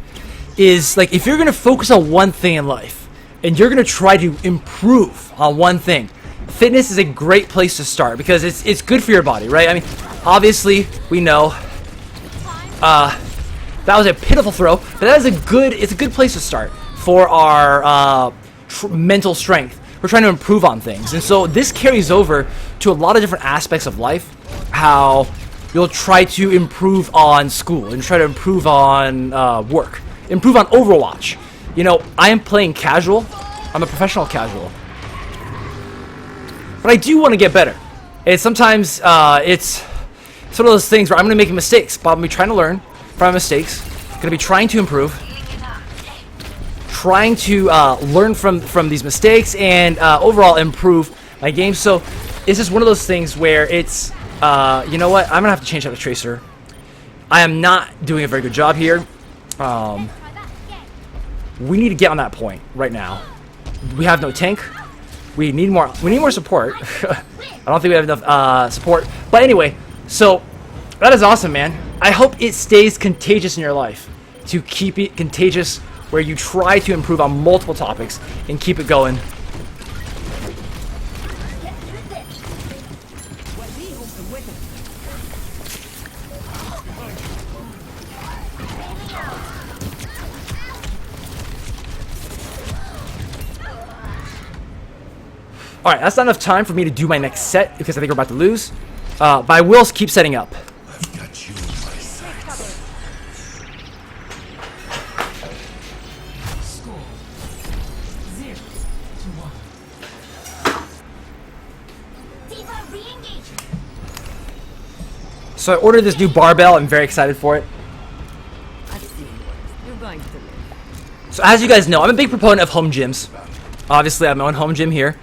is, like, if you're going to focus on one thing in life and you're going to try to improve on one thing, fitness is a great place to start because it's good for your body, right? I mean, obviously, we know that was a pitiful throw, but it's a good place to start for our mental strength. We're trying to improve on things, and so this carries over to a lot of different aspects of life. How you'll try to improve on school and try to improve on work, improve on Overwatch. You know, I am playing casual. I'm a professional casual, but I do want to get better. And sometimes it's one of those things where I'm going to make mistakes, but I'm going to be trying to learn from my mistakes. Going to be trying to improve. Trying to learn from these mistakes and overall improve my game. So it's just one of those things where it's You know what? I'm gonna have to change out the tracer. I am not doing a very good job here. Try that again. We need to get on that point right now. We have no tank. We need more. We need more support. I don't think we have enough support. But anyway, so that is awesome, man. I hope it stays contagious in your life. To keep it contagious, where you try to improve on multiple topics and keep it going. Alright, that's not enough time for me to do my next set because I think we're about to lose. But I will keep setting up. I've got you in my sights. Score 0-1. Diva re-engage. So I ordered this new barbell. I'm very excited for it. I've seen worse. You're going to live. So as you guys know, I'm a big proponent of home gyms. Obviously, I have my own home gym here.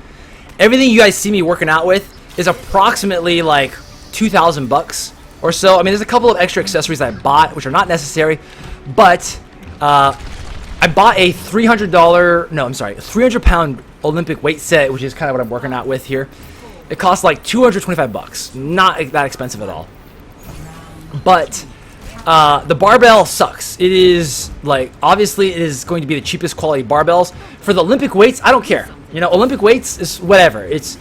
Everything you guys see me working out with is approximately like $2,000 or so. I mean, there's a couple of extra accessories I bought, which are not necessary, but I bought a $300 Olympic weight set, which is kind of what I'm working out with here. It costs like $225, not that expensive at all. But the barbell sucks. It is like, obviously it is going to be the cheapest quality barbells. For the Olympic weights, I don't care. You know, Olympic weights is whatever. It's,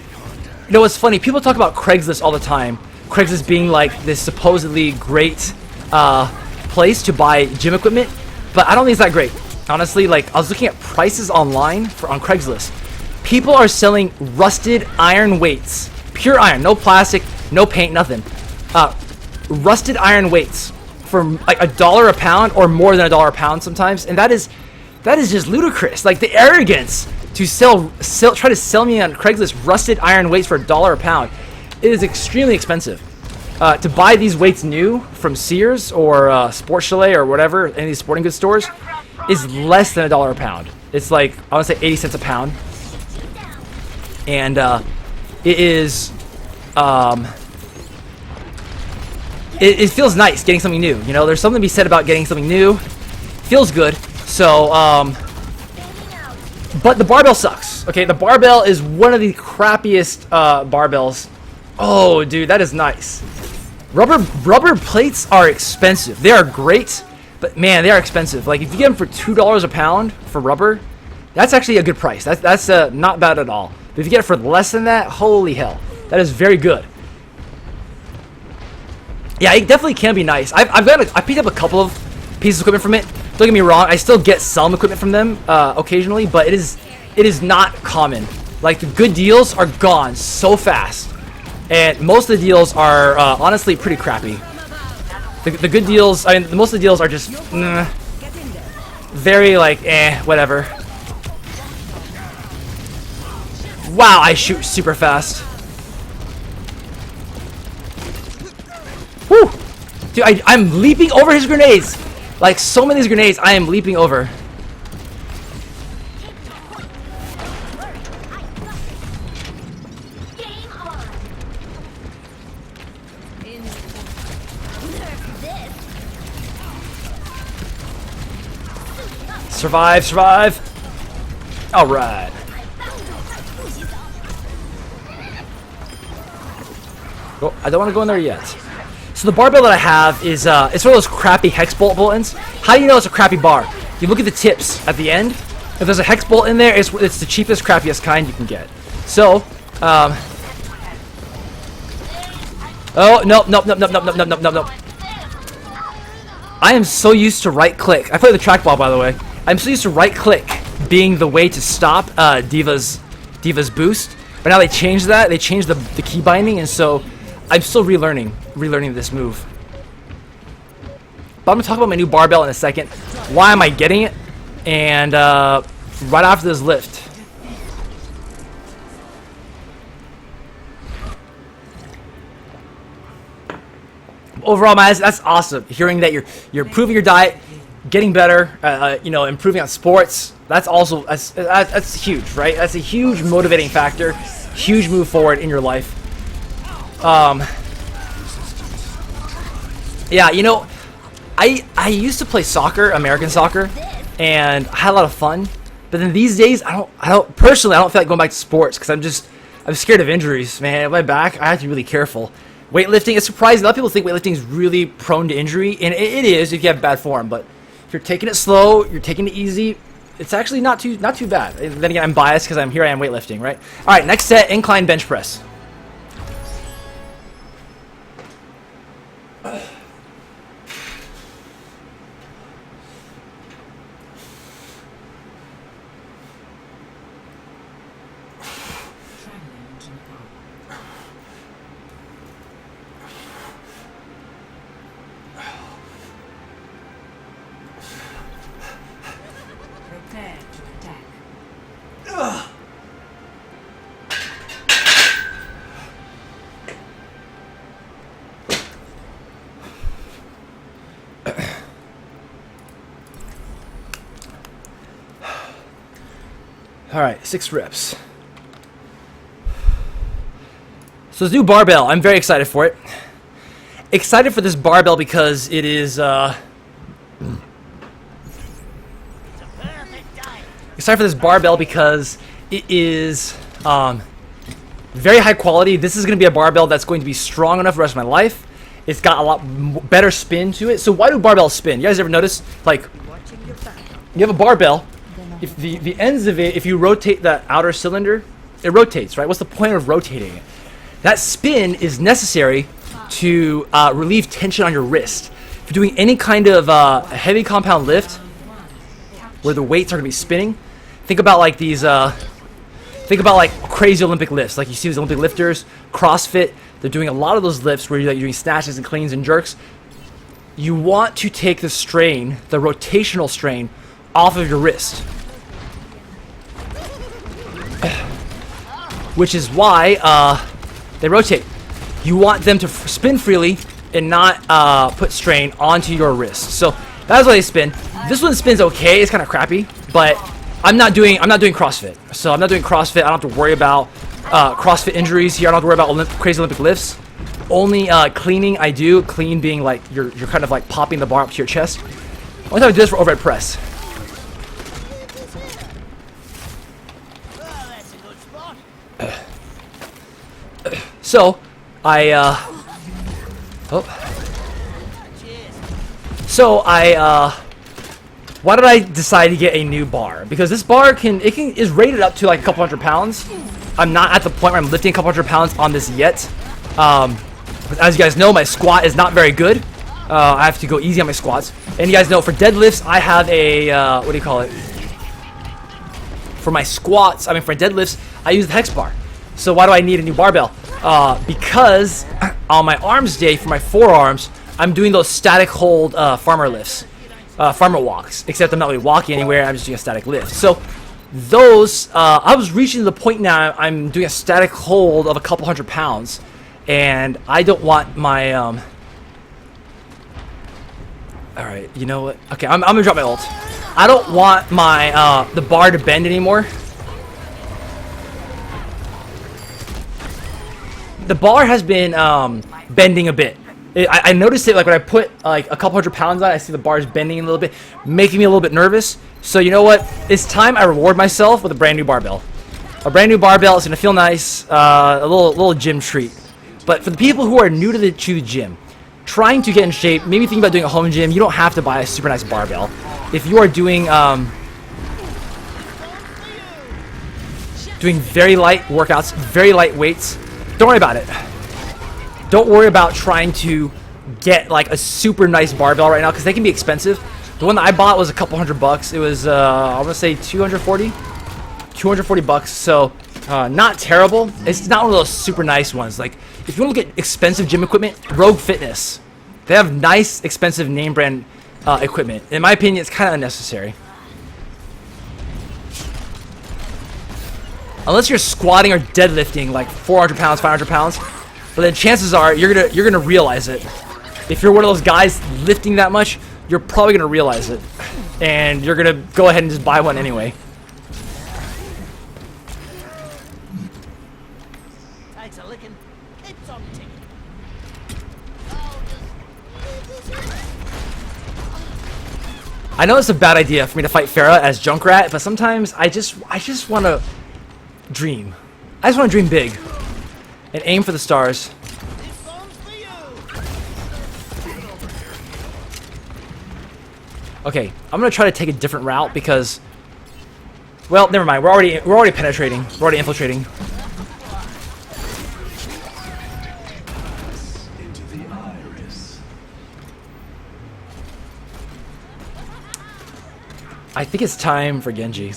you know, it's funny. People talk about Craigslist all the time. Craigslist being like this supposedly great place to buy gym equipment, but I don't think it's that great. Honestly, like I was looking at prices online on Craigslist. People are selling rusted iron weights, pure iron, no plastic, no paint, nothing. Rusted iron weights for like $1 a pound or more than $1 a pound sometimes, and that is just ludicrous. Like the arrogance to try to sell me on Craigslist rusted iron weights for $1 a pound. It is extremely expensive. To buy these weights new from Sears or Sport Chalet or whatever, any of these sporting goods stores, is less than $1 a pound. It's like, I want to say 80 cents a pound. And it is, it feels nice getting something new. You know, there's something to be said about getting something new. Feels good. So, but the barbell sucks. Okay, the barbell is one of the crappiest barbells. Oh, dude, that is nice. Rubber plates are expensive. They are great, but man, they are expensive. Like if you get them for $2 a pound for rubber, that's actually a good price. That's not bad at all. But if you get it for less than that, holy hell, that is very good. Yeah, it definitely can be nice. I picked up a couple of pieces of equipment from it. Don't get me wrong, I still get some equipment from them occasionally, but it is not common. Like the good deals are gone so fast, and most of the deals are honestly pretty crappy. The good deals, I mean, most of the deals are just very like whatever. Wow, I shoot super fast. Woo! Dude, I'm leaping over his grenades. Like so many of these grenades, I am leaping over. Game on. Nerf this. Survive, survive. All right. Oh, I don't want to go in there yet. So the barbell that I have is it's one of those crappy hex bolt buttons. How do you know it's a crappy bar? You look at the tips at the end. If there's a hex bolt in there, it's the cheapest, crappiest kind you can get. So, oh no! I am so used to right click. I play the trackball, by the way. I'm so used to right click being the way to stop Diva's boost. But now they changed that. They changed the key binding, and so I'm still relearning this move. But I'm gonna talk about my new barbell in a second. Why am I getting it? And right after this lift. Overall, man, that's awesome. Hearing that you're improving your diet, getting better, you know, improving on sports. That's also that's huge, right? That's a huge motivating factor. Huge move forward in your life. Yeah, you know, I used to play soccer, American soccer, and I had a lot of fun. But then these days, I don't personally, I don't feel like going back to sports because I'm scared of injuries, man. My back, I have to be really careful. Weightlifting, it's surprising. A lot of people think weightlifting is really prone to injury, and it is if you have bad form. But if you're taking it slow, you're taking it easy, it's actually not too bad. And then again, I'm biased because I am weightlifting, right? All right, next set, incline bench press. Traveling to Nepal. Prepare to attack. All right, 6 reps. So let's do barbell. I'm very excited for it. Excited for this barbell because it is excited for this barbell because it is very high quality. This is going to be a barbell that's going to be strong enough for the rest of my life. It's got a lot better spin to it. So why do barbells spin? You guys ever notice? Like, Watching your back. you have a barbell. If the ends of it, if you rotate the outer cylinder, it rotates, right? What's the point of rotating it? That spin is necessary to relieve tension on your wrist. If you're doing any kind of heavy compound lift where the weights are going to be spinning, think about like these, think about like crazy Olympic lifts. Like you see these Olympic lifters, CrossFit, they're doing a lot of those lifts where you're doing snatches and cleans and jerks. You want to take the strain, the rotational strain, off of your wrist. Which is why they rotate. You want them to spin freely and not put strain onto your wrist. So that's why they spin. This one spins okay. It's kind of crappy, but I'm not doing CrossFit. So I'm not doing CrossFit. I don't have to worry about CrossFit injuries here. I don't have to worry about crazy Olympic lifts. Only cleaning I do. Clean being like you're kind of like popping the bar up to your chest. Only time I do this for overhead press. So, why did I decide to get a new bar? Because this bar is rated up to like a couple hundred pounds. I'm not at the point where I'm lifting a couple hundred pounds on this yet. As you guys know, my squat is not very good. I have to go easy on my squats. And you guys know, for deadlifts, I have a, what do you call it? For my squats, for deadlifts, I use the hex bar. So why do I need a new barbell? Because on my arms day, for my forearms, I'm doing those static hold farmer lifts, farmer walks, except I'm not really walking anywhere, I'm just doing a static lift. So those, I was reaching to the point now I'm doing a static hold of a couple hundred pounds, and I don't want my, alright, you know what? Okay, I'm gonna drop my ult. I don't want my, the bar to bend anymore. The bar has been bending a bit. I noticed it like when I put like a couple hundred pounds on it, I see the bars bending a little bit, making me a little bit nervous. So you know what? It's time I reward myself with a brand new barbell. A brand new barbell is gonna feel nice, a little gym treat. But for the people who are new to the gym, trying to get in shape, maybe thinking about doing a home gym, you don't have to buy a super nice barbell. If you are doing very light workouts, very light weights, don't worry about it. Don't worry about trying to get like a super nice barbell right now because they can be expensive. The one that I bought was a couple $100. It was I want to say 240 bucks. So not terrible. It's not one of those super nice ones. Like if you want to get expensive gym equipment, Rogue Fitness. They have nice, expensive name brand equipment. In my opinion, it's kind of unnecessary. Unless you're squatting or deadlifting like 400 pounds, 500 pounds, but then chances are you're gonna realize it. If you're one of those guys lifting that much, you're probably gonna realize it, and you're gonna go ahead and just buy one anyway. Thanks a licking. It's on ticket. I know it's a bad idea for me to fight Pharah as Junkrat, but sometimes I just want to dream. I just want to dream big and aim for the stars. Okay, I'm gonna try to take a different route because, well, never mind. We're already penetrating. We're already infiltrating. I think it's time for Genji.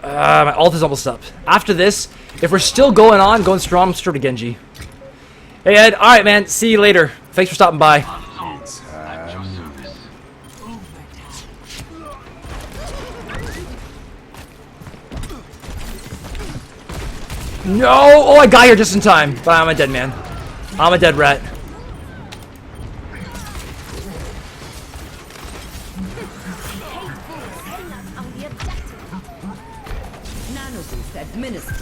My ult is almost up. After this, if we're still going strong, I'm straight to Genji. Hey Ed, alright man, see you later. Thanks for stopping by. No! Oh, I got here just in time, but I'm a dead man. I'm a dead rat. On the objective. Nanoboost administered.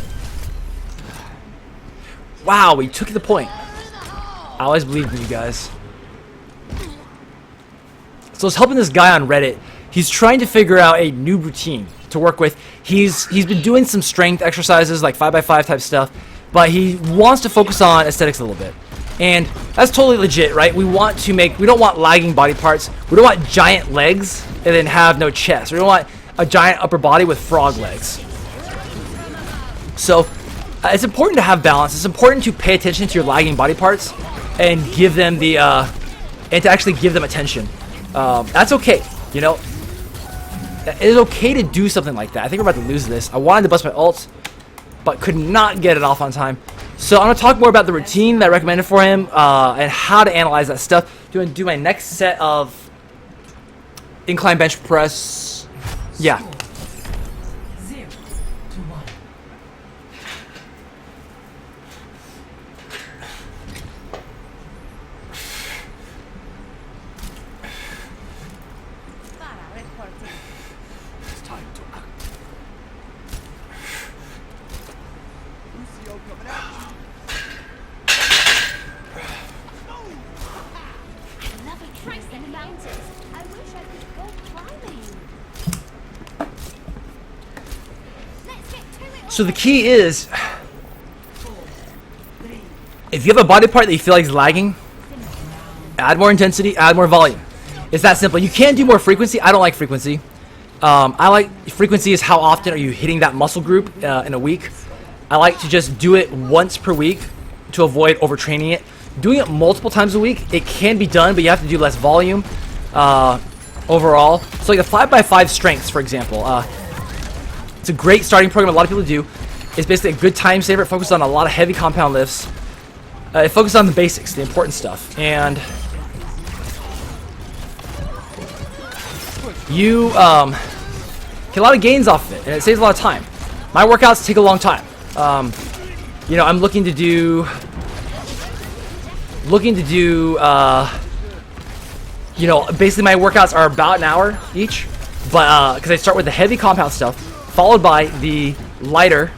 Wow, we took the point. I always believed in you guys. So I was helping this guy on Reddit. He's trying to figure out a new routine to work with. He's been doing some strength exercises, like 5x5 type stuff, but he wants to focus on aesthetics a little bit. And that's totally legit, right? We don't want lagging body parts. We don't want giant legs and then have no chest. We don't want a giant upper body with frog legs. So it's important to have balance. It's important to pay attention to your lagging body parts and give them the and to actually give them attention. That's okay, you know. It is okay to do something like that. I think we're about to lose this. I wanted to bust my ult, but could not get it off on time. So I'm gonna talk more about the routine that I recommended for him and how to analyze that stuff. Do my next set of incline bench press. Yeah. 0 to 1. Para reporting. It's time to act. Another trace in the mountains. I wish I could go climbing. Let's get to it. So the key is, if you have a body part that you feel like is lagging, add more intensity, add more volume. It's that simple. You can do more frequency. I don't like frequency. I like frequency is how often are you hitting that muscle group in a week. I like to just do it once per week to avoid overtraining it. Doing it multiple times a week, it can be done, but you have to do less volume overall. So like the 5x5 strengths, for example, it's a great starting program. A lot of people do. It's basically a good time saver. It focuses on a lot of heavy compound lifts. It focuses on the basics, the important stuff, and you get a lot of gains off of it, and it saves a lot of time. My workouts take a long time. You know, I'm looking to do, you know, basically my workouts are about an hour each, but because I start with the heavy compound stuff, followed by the lighter,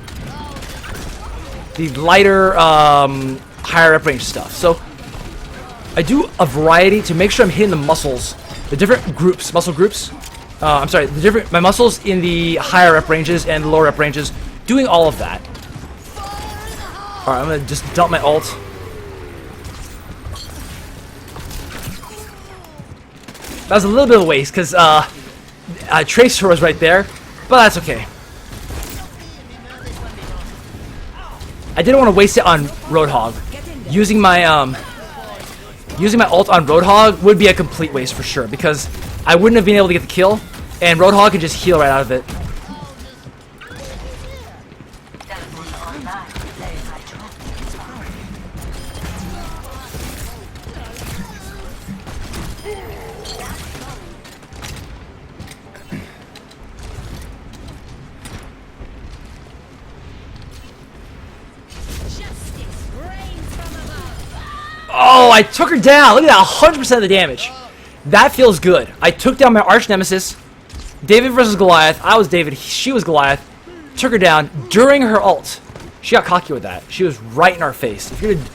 higher rep range stuff. So I do a variety to make sure I'm hitting the muscles, the different groups, muscle groups. I'm sorry, my muscles in the higher rep ranges and lower rep ranges, doing all of that. All right, I'm gonna just dump my ult. That was a little bit of a waste because Tracer was right there, but that's okay. I didn't want to waste it on Roadhog. Using my ult on Roadhog would be a complete waste for sure because I wouldn't have been able to get the kill, and Roadhog could just heal right out of it. Oh, I took her down. Look at that, 100% of the damage. That feels good. I took down my arch nemesis. David versus Goliath. I was David. She was Goliath. Took her down during her ult. She got cocky with that. She was right in our face. If you're gonna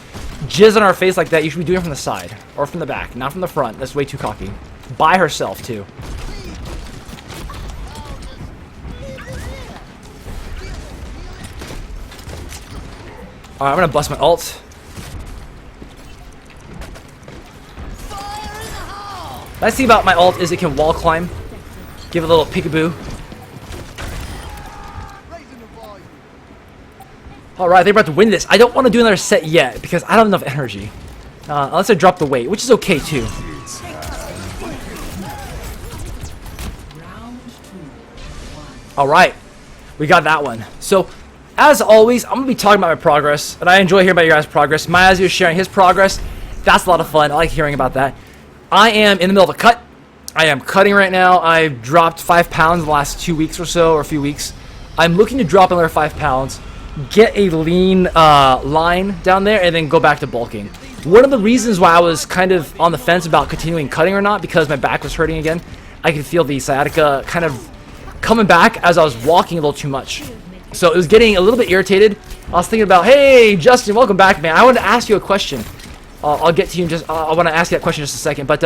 jizz on our face like that, you should be doing it from the side or from the back, not from the front. That's way too cocky. By herself too. Alright, I'm gonna bust my ult. Nice thing about my ult is it can wall climb. Give it a little peekaboo. Alright, they're about to win this. I don't want to do another set yet because I don't have enough energy. Unless I drop the weight, which is okay too. Alright, we got that one. So, as always, I'm going to be talking about my progress, and I enjoy hearing about your guys' progress. Mayazu is sharing his progress. That's a lot of fun. I like hearing about that. I am in the middle of a cut. I am cutting right now. I've dropped 5 pounds in the last 2 weeks or so, or a few weeks. I'm looking to drop another 5 pounds, get a lean line down there, and then go back to bulking. One of the reasons why I was kind of on the fence about continuing cutting or not, because my back was hurting again. I could feel the sciatica kind of coming back as I was walking a little too much. So it was getting a little bit irritated. I was thinking about, hey, Justin, welcome back, man. I wanted to ask you a question. I'll get to you in just, I want to ask you that question in just a second. But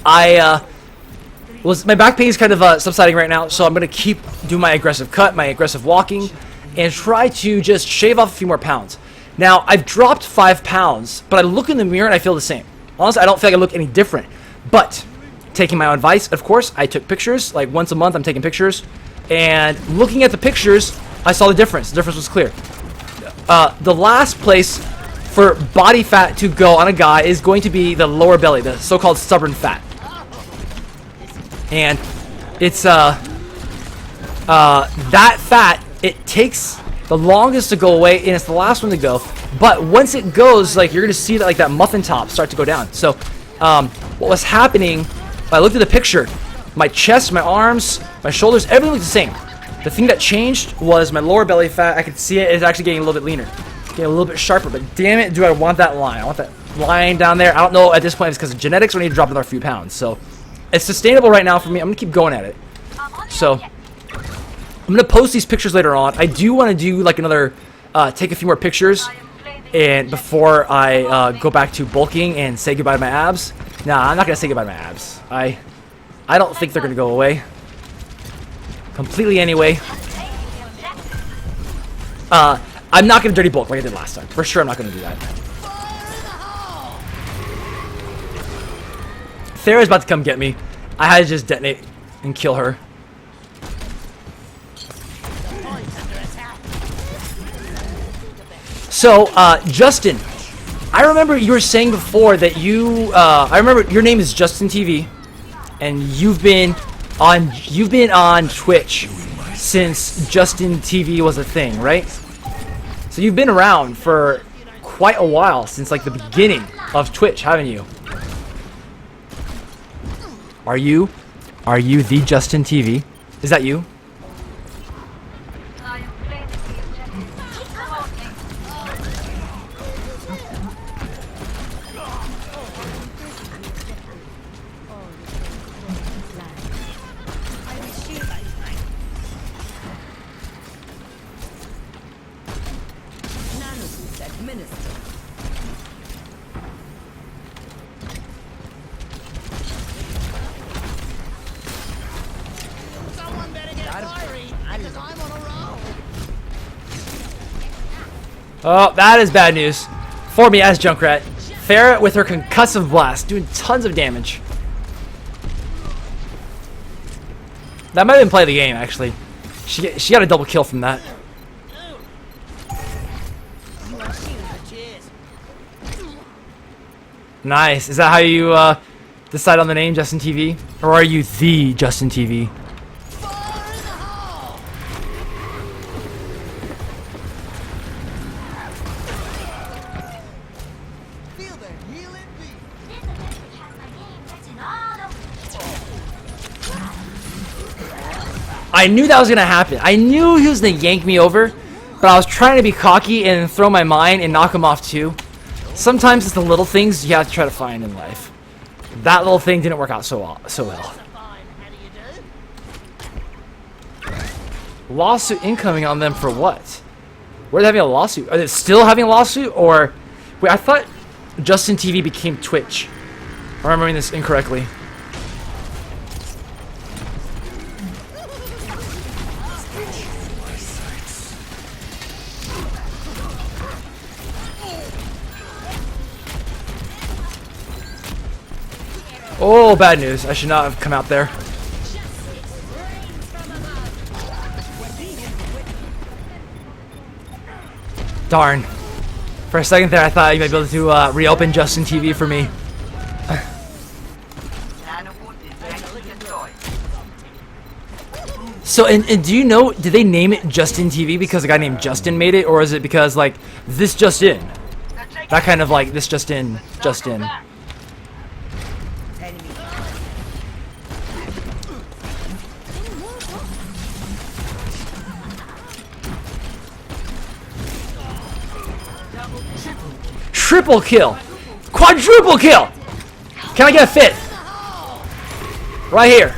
my back pain is kind of subsiding right now, so I'm going to keep doing my aggressive cut, my aggressive walking, and try to just shave off a few more pounds. Now, I've dropped 5 pounds, but I look in the mirror and I feel the same. Honestly, I don't feel like I look any different. But, taking my own advice, of course, I took pictures. Like, once a month, I'm taking pictures. And looking at the pictures, I saw the difference. The difference was clear. The last place for body fat to go on a guy is going to be the lower belly, the so-called stubborn fat. And it's, that fat, it takes the longest to go away, and it's the last one to go. But once it goes, like, you're going to see that, like, that muffin top start to go down. So, what was happening, I looked at the picture, my chest, my arms, my shoulders, everything looked the same. The thing that changed was my lower belly fat. I could see it is actually getting a little bit leaner, getting a little bit sharper. But damn it, do I want that line? I want that line down there. I don't know at this point. It's because of genetics. I need to drop another few pounds. So it's sustainable right now for me. I'm gonna keep going at it. So I'm gonna post these pictures later on. I do want to do like another, take a few more pictures, and before I go back to bulking and say goodbye to my abs. Nah, I'm not gonna say goodbye to my abs. I don't think they're gonna go away completely anyway. I'm not gonna dirty bulk like I did last time. For sure, I'm not gonna do that. Thera's about to come get me. I had to just detonate and kill her. So, Justin, I remember you were saying before that you, I remember your name is Justin TV, and you've been on Twitch since Justin TV was a thing, right? So you've been around for quite a while, since like the beginning of Twitch, haven't you? Are you the Justin TV? Is that you? Oh, that is bad news for me as Junkrat. Farah with her concussive blast, doing tons of damage. That might have been play of the game, actually. She got a double kill from that. Nice. Is that how you decide on the name, Justin TV? Or are you the Justin TV? I knew that was going to happen. I knew he was going to yank me over, but I was trying to be cocky and throw my mine and knock him off too. Sometimes it's the little things you have to try to find in life. That little thing didn't work out so well. Lawsuit incoming on them for what? Were they having a lawsuit? Are they still having a lawsuit, or Wait, I thought Justin TV became Twitch. I'm remembering this incorrectly. Oh, bad news. I should not have come out there. Darn. For a second there, I thought you might be able to reopen Justin TV for me. So, and do you know, did they name it Justin TV because a guy named Justin made it? Or is it because, like, this just in? That kind of like, this just in, Justin. Enemy. Triple kill! Quadruple kill! Can I get a fifth? Right here.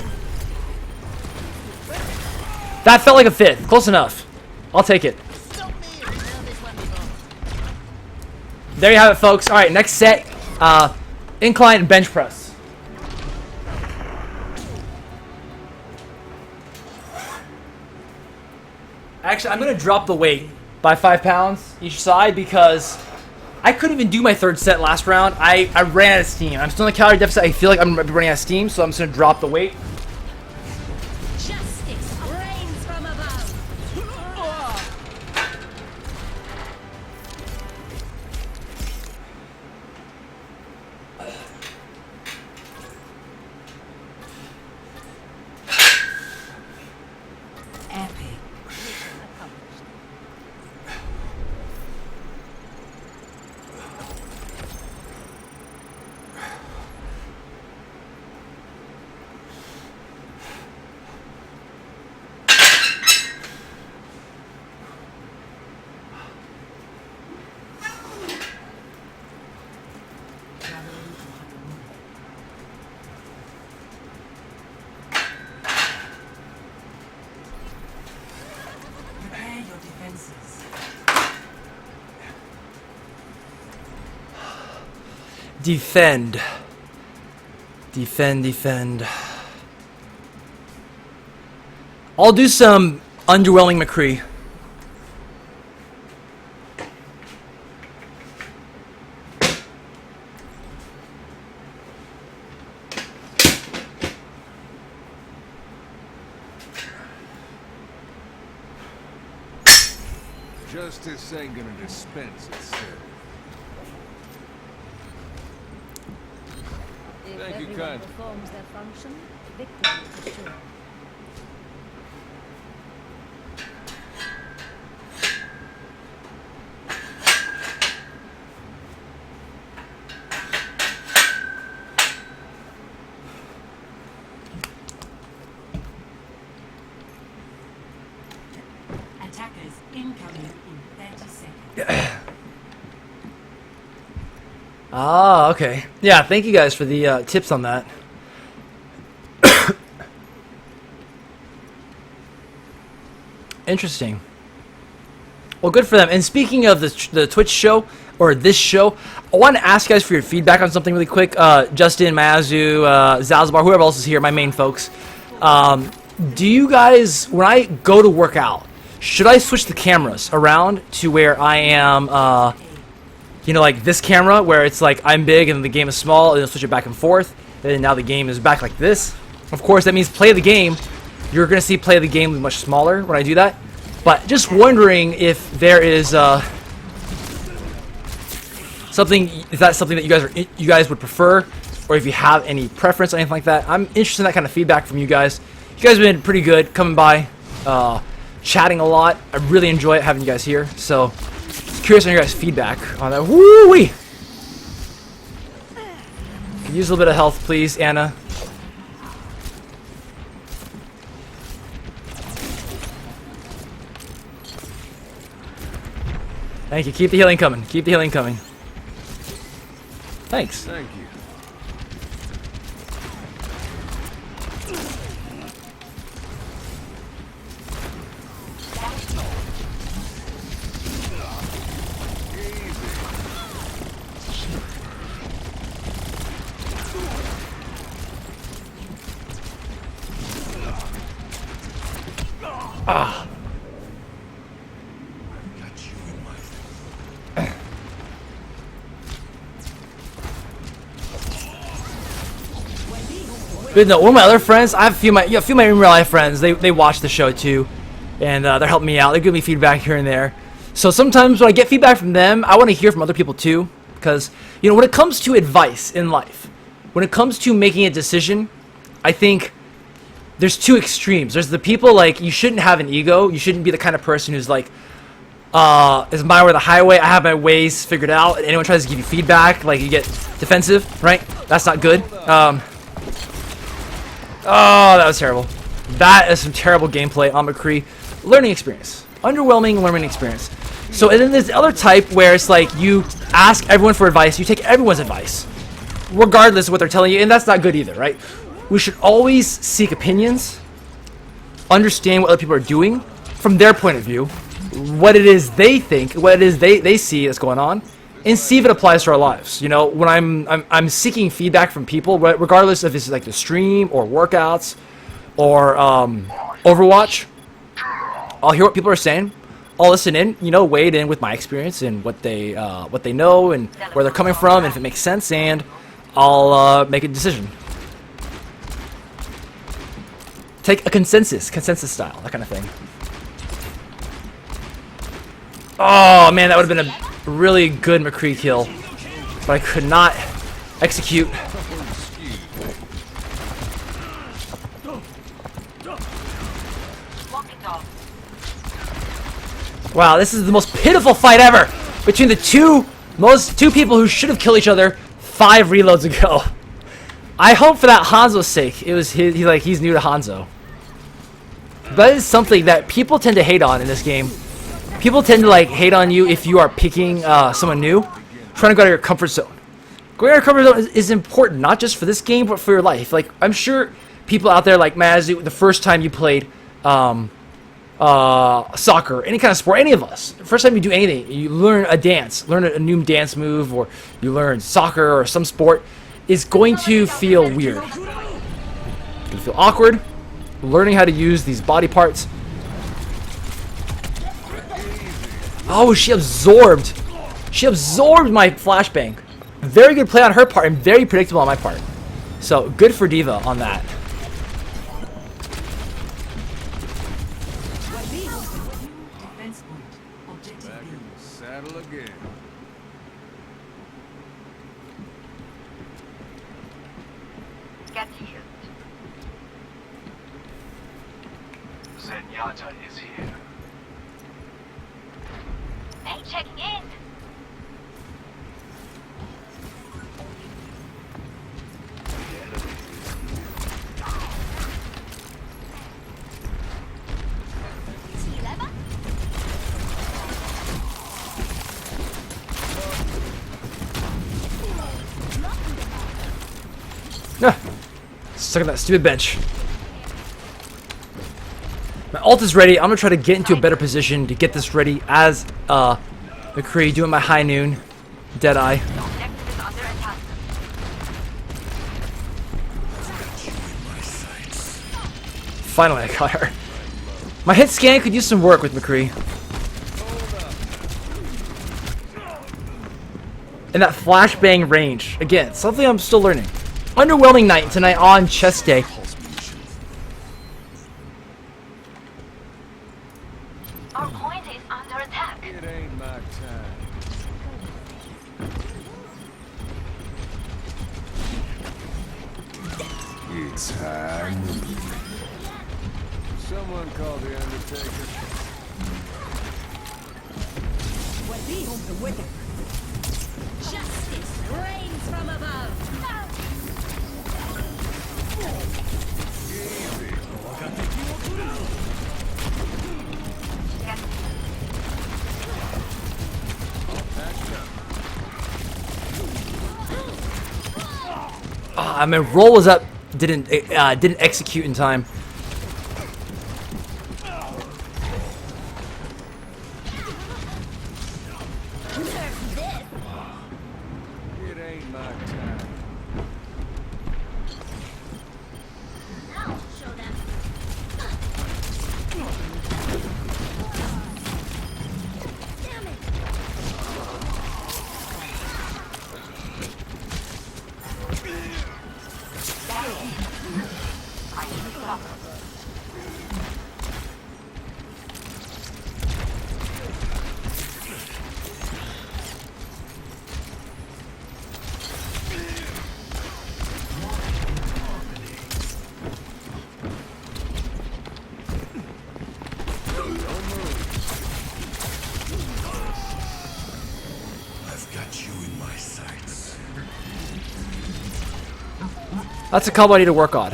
That felt like a fifth. Close enough. I'll take it. There you have it, folks. All right, next set. Incline and bench press. Actually, I'm going to drop the weight by 5 pounds each side because I couldn't even do my third set last round. I ran out of steam. I'm still in a calorie deficit. I feel like I'm running out of steam, so I'm just going to drop the weight. Justice reigns from above. Epic. Prepare your defenses. Defend. Defend, defend. I'll do some underwhelming McCree. Justice ain't gonna dispense itself. If Thank you, everyone kind. performs their function, victory is sure. Attackers incoming in 30 seconds. Ah, okay. Yeah, thank you guys for the tips on that. Interesting. Well, good for them. And speaking of the Twitch show, or this show, I want to ask you guys for your feedback on something really quick. Justin, Mazu, Zalzabar, whoever else is here, my main folks. Do you guys, when I go to work out, should I switch the cameras around to where I am, you know, like this camera, where it's like I'm big and the game is small, and then switch it back and forth, and then now the game is back like this? Of course, that means play of the game. You're going to see play of the game much smaller when I do that. But just wondering if there is something, is that something that you guys would prefer, or if you have any preference or anything like that. I'm interested in that kind of feedback from you guys. You guys have been pretty good coming by, chatting a lot. I really enjoy it having you guys here. So, just curious on your guys' feedback on that. Woo-wee! Use a little bit of health, please, Anna. Thank you. Keep the healing coming. Keep the healing coming. Thanks. Thank you. Ah. Got you in my But no, one of my other friends, I have a few of my in real life friends. They watch the show too, and they're helping me out. They give me feedback here and there. So sometimes when I get feedback from them, I want to hear from other people too, because when it comes to advice in life, when it comes to making a decision, I think there's two extremes. There's the people like you shouldn't have an ego. You shouldn't be the kind of person who's like, is my way the highway? I have my ways figured out. And anyone tries to give you feedback, like you get defensive, right? That's not good. Oh, that was terrible. That is some terrible gameplay on McCree. Learning experience. Underwhelming learning experience. So, and then there's the other type where it's like you ask everyone for advice. You take everyone's advice, regardless of what they're telling you. And that's not good either, right? We should always seek opinions, understand what other people are doing from their point of view, what it is they think, what it is they see that's going on, and see if it applies to our lives. When I'm seeking feedback from people, regardless if it's like the stream or workouts or Overwatch, I'll hear what people are saying. I'll listen in, weigh it in with my experience and what they know and where they're coming from, and if it makes sense, and I'll make a decision. Take a consensus style, that kind of thing. Oh man, that would have been a really good McCree kill, but I could not execute. Wow, this is the most pitiful fight ever between the two people who should have killed each other 5 reloads ago. I hope for that Hanzo's sake, it was he's new to Hanzo. That is something that people tend to hate on in this game. People tend to hate on you if you are picking someone new, trying to go out of your comfort zone. Going out of your comfort zone is important, not just for this game, but for your life. Like, I'm sure people out there like Mazu, the first time you played soccer, any kind of sport, any of us, the first time you do anything, you learn a dance, learn a new dance move, or you learn soccer or some sport, is going to feel weird. It's going to feel awkward. Learning how to use these body parts. Oh, she absorbed my flashbang. Very good play on her part and very predictable on my part. So good for Diva on that. Defense point. Objective back B. in the saddle again. Get healed. Zenyatta is here. Hey, checking in. See you later. Stuck on that stupid bench. My ult is ready. I'm gonna try to get into a better position to get this ready as McCree doing my high noon Deadeye. Objective is under attack. Finally, I got her. My hit scan could use some work with McCree. And that flashbang range. Again, something I'm still learning. Underwhelming night tonight on chest day. Our point is under attack. It ain't my time. It's high noon. Someone call the Undertaker. Justice reigns from above. My roll was up. Didn't execute in time. It ain't my time. Now show them. That's a combo I need to work on.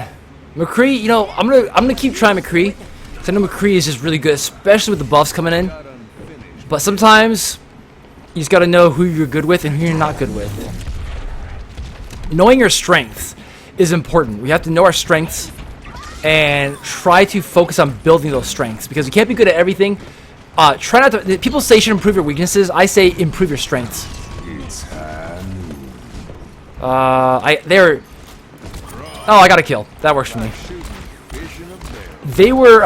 McCree, you know, I'm gonna keep trying McCree. Cause I know McCree is just really good, especially with the buffs coming in. But sometimes you just gotta know who you're good with and who you're not good with. Knowing your strengths is important. We have to know our strengths and try to focus on building those strengths, because you can't be good at everything. Try not to. People say you should improve your weaknesses. I say improve your strengths. Oh, I got a kill. That works for me. They were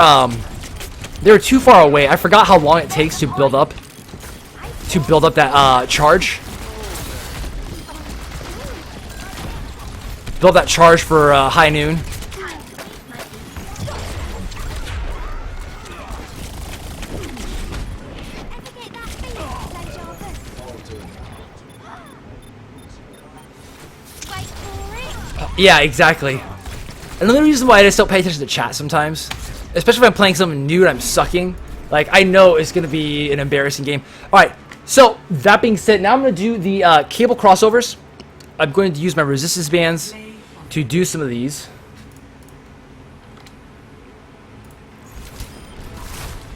too far away. I forgot how long it takes to build up that charge. Build that charge for high noon. Yeah, exactly. Another reason why I just don't pay attention to chat sometimes, especially if I'm playing something new and I'm sucking, like I know it's gonna be an embarrassing game. All right, so that being said, now I'm gonna do the cable crossovers. I'm going to use my resistance bands to do some of these.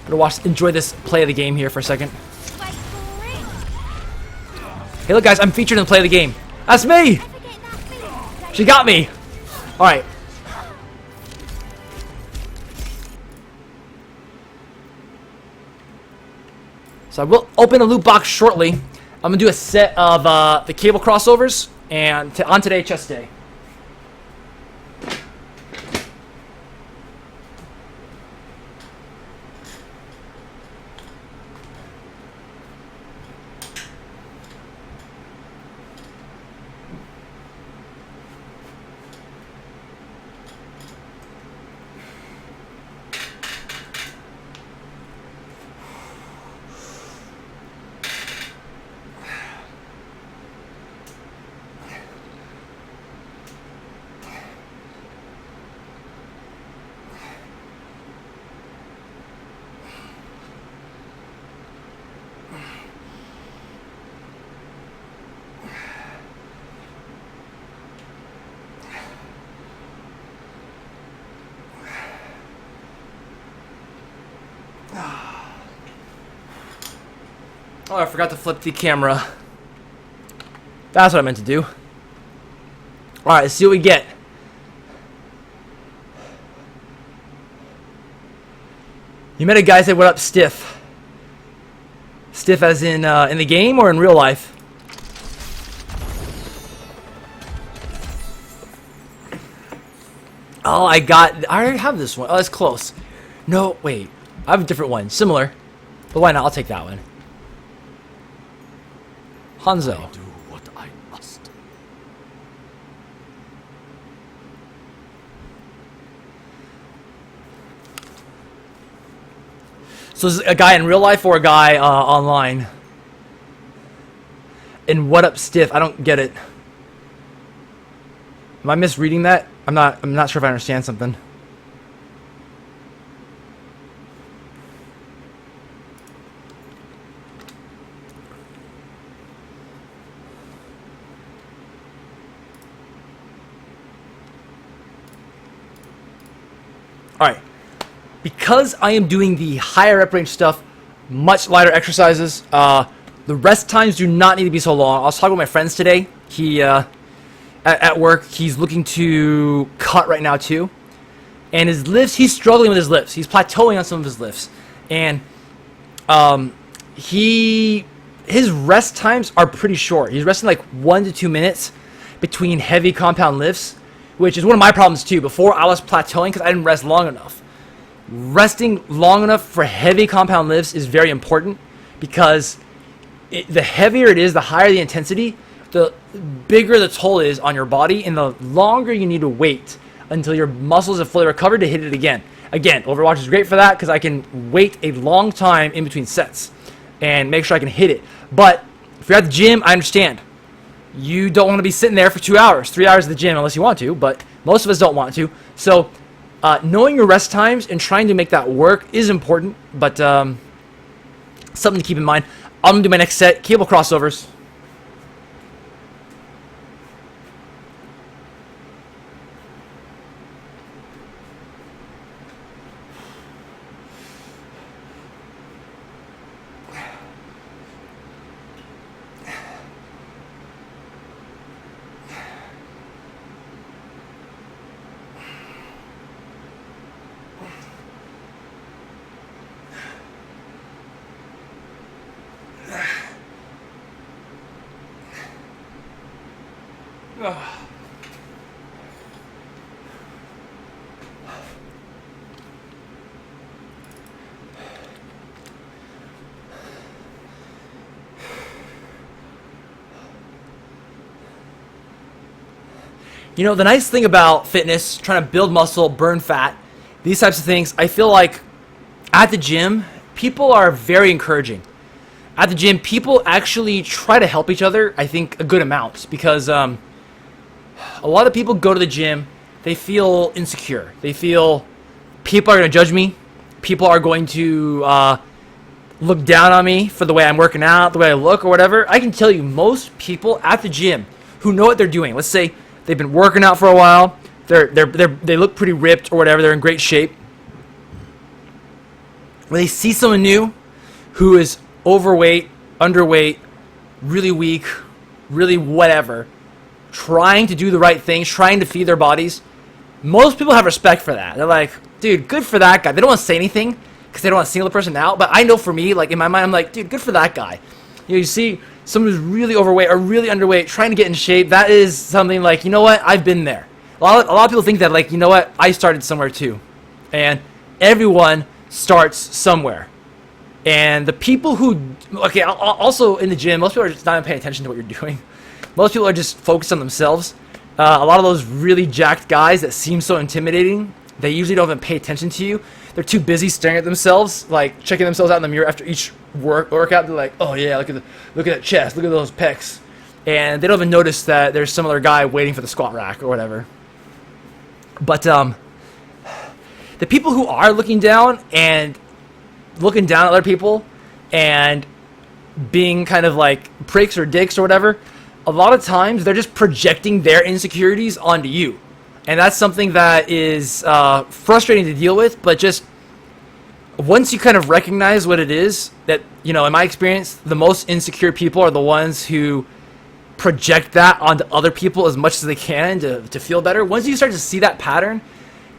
I'm gonna enjoy this play of the game here for a second. Hey, look, guys, I'm featured in the play of the game. That's me. She got me. All right. So I will open a loot box shortly. I'm gonna do a set of the cable crossovers and on today chest day. Oh, I forgot to flip the camera. That's what I meant to do. Alright, let's see what we get. You met a guy say, "What up, stiff?" Stiff as in the game or in real life? Oh, I already have this one. Oh, that's close. No, wait. I have a different one. Similar. But why not? I'll take that one. Hanzo. Do what I must. So is it a guy in real life or a guy online? And what up, stiff? I don't get it. Am I misreading that? I'm not sure if I understand something. Alright, because I am doing the higher rep range stuff, much lighter exercises, the rest times do not need to be so long. I was talking with my friends today. He, at work, he's looking to cut right now too. And his lifts, he's struggling with his lifts. He's plateauing on some of his lifts. And his rest times are pretty short. He's resting like 1 to 2 minutes between heavy compound lifts, which is one of my problems too. Before, I was plateauing because I didn't rest long enough. Resting long enough for heavy compound lifts is very important, because the heavier it is, the higher the intensity, the bigger the toll is on your body, and the longer you need to wait until your muscles have fully recovered to hit it again. Again, Overwatch is great for that because I can wait a long time in between sets and make sure I can hit it. But if you're at the gym, I understand. You don't want to be sitting there for 2 hours, 3 hours at the gym unless you want to, but most of us don't want to. So knowing your rest times and trying to make that work is important, but something to keep in mind. I'm going to do my next set, cable crossovers. You know, the nice thing about fitness, trying to build muscle, burn fat, these types of things, I feel like at the gym, people are very encouraging. At the gym, people actually try to help each other, I think, a good amount. Because a lot of people go to the gym, they feel insecure. They feel people are going to judge me. People are going to look down on me for the way I'm working out, the way I look, or whatever. I can tell you, most people at the gym who know what they're doing, let's say they've been working out for a while, they look pretty ripped or whatever, they're in great shape. When they see someone new who is overweight, underweight, really weak, really whatever, trying to do the right things, trying to feed their bodies, most people have respect for that. They're like, dude, good for that guy. They don't want to say anything because they don't want to single the person out. But I know for me, like in my mind, I'm like, dude, good for that guy. You know, you see someone who's really overweight or really underweight trying to get in shape. That is something like, you know what? I've been there. A lot of people think that, like, you know what? I started somewhere too. And everyone starts somewhere. And the people who, okay, also in the gym, most people are just not even paying attention to what you're doing. Most people are just focused on themselves. A lot of those really jacked guys that seem so intimidating, they usually don't even pay attention to you. They're too busy staring at themselves, like checking themselves out in the mirror after each workout. They're like, oh yeah, look at that chest, look at those pecs. And they don't even notice that there's some other guy waiting for the squat rack or whatever. But the people who are looking down at other people and being kind of like pricks or dicks or whatever, a lot of times they're just projecting their insecurities onto you. And that's something that is frustrating to deal with, but just once you kind of recognize what it is, that, you know, in my experience, the most insecure people are the ones who project that onto other people as much as they can to feel better. Once you start to see that pattern,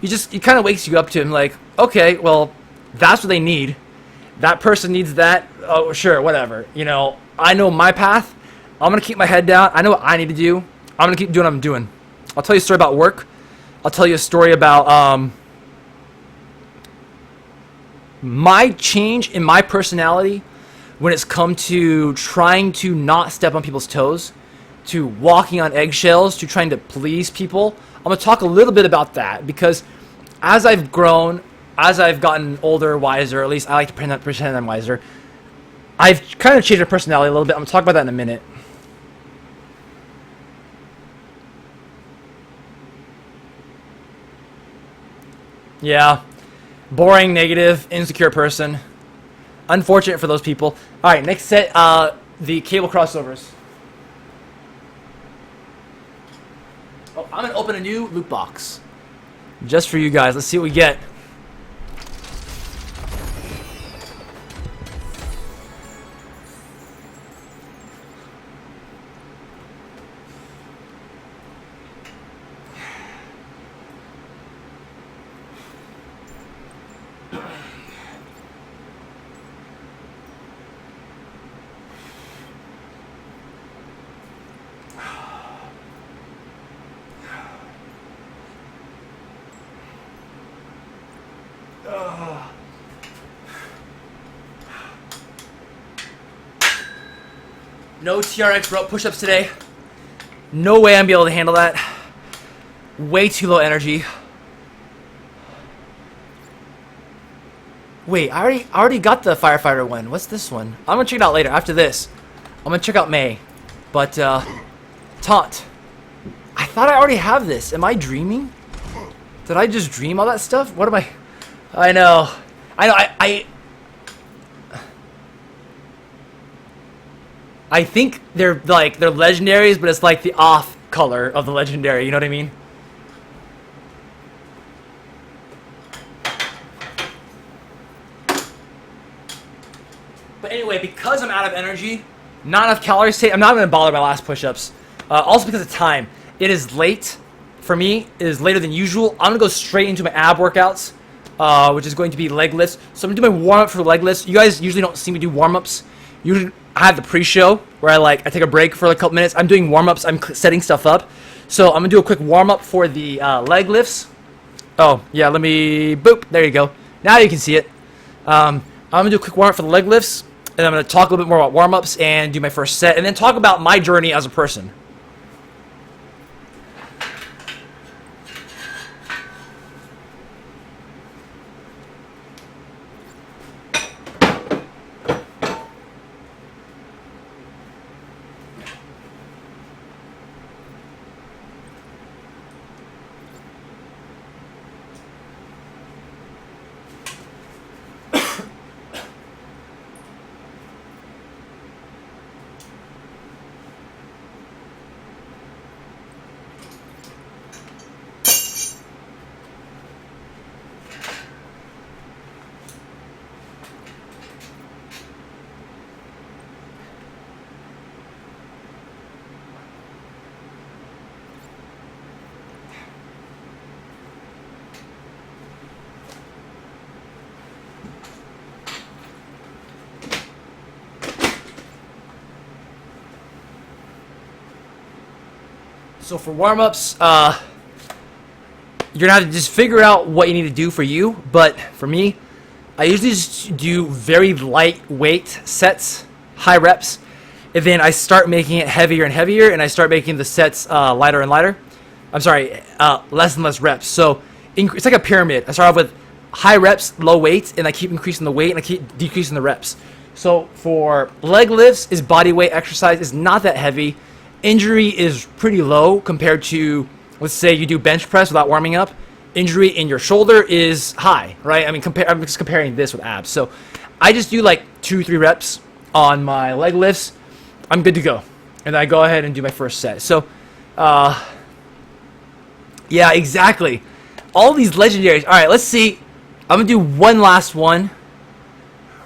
it kind of wakes you up to it, like, okay, well, that's what they need. That person needs that. Oh, sure, whatever. You know, I know my path. I'm going to keep my head down. I know what I need to do. I'm going to keep doing what I'm doing. I'll tell you a story about work. I'll tell you a story about my change in my personality when it's come to trying to not step on people's toes, to walking on eggshells, to trying to please people. I'm going to talk a little bit about that because as I've grown, as I've gotten older, wiser, at least I like to pretend I'm wiser, I've kind of changed my personality a little bit. I'm going to talk about that in a minute. Yeah, boring, negative, insecure person. Unfortunate for those people. All right, next set, the cable crossovers. Oh, I'm gonna open a new loot box just for you guys. Let's see what we get. No TRX rope push-ups today. No way I'm be able to handle that. Way too low energy. Wait, I already got the firefighter one. What's this one? I'm gonna check it out later. After this, I'm gonna check out May. But taunt. I thought I already have this. Am I dreaming? Did I just dream all that stuff? What am I? I know. I think they're legendaries, but it's like the off color of the legendary, you know what I mean? But anyway, because I'm out of energy, not enough calories to take, I'm not going to bother my last push-ups. Also because of time. It is late for me. It is later than usual. I'm going to go straight into my ab workouts, which is going to be leg lifts. So I'm going to do my warm-up for leg lifts. You guys usually don't see me do warm-ups Usually I have the pre-show where I take a break for a couple minutes. I'm doing warm-ups. I'm setting stuff up. So I'm gonna do a quick warm-up for the leg lifts. Oh yeah, let me boop. There you go. Now you can see it. I'm gonna do a quick warm-up for the leg lifts, and I'm gonna talk a little bit more about warm-ups and do my first set, and then talk about my journey as a person. So for warm-ups, you're gonna have to just figure out what you need to do for you. But for me, I usually just do very lightweight sets, high reps, and then I start making it heavier and heavier, and I start making the sets lighter and lighter. I'm sorry, less and less reps. So it's like a pyramid. I start off with high reps, low weight, and I keep increasing the weight, and I keep decreasing the reps. So for leg lifts, is body weight exercise is not that heavy. Injury is pretty low compared to, let's say you do bench press without warming up. Injury in your shoulder is high, right? I mean, I'm just comparing this with abs. So I just do like 2-3 reps on my leg lifts. I'm good to go. And I go ahead and do my first set. So, yeah, exactly. All these legendaries. All right, let's see. I'm going to do one last one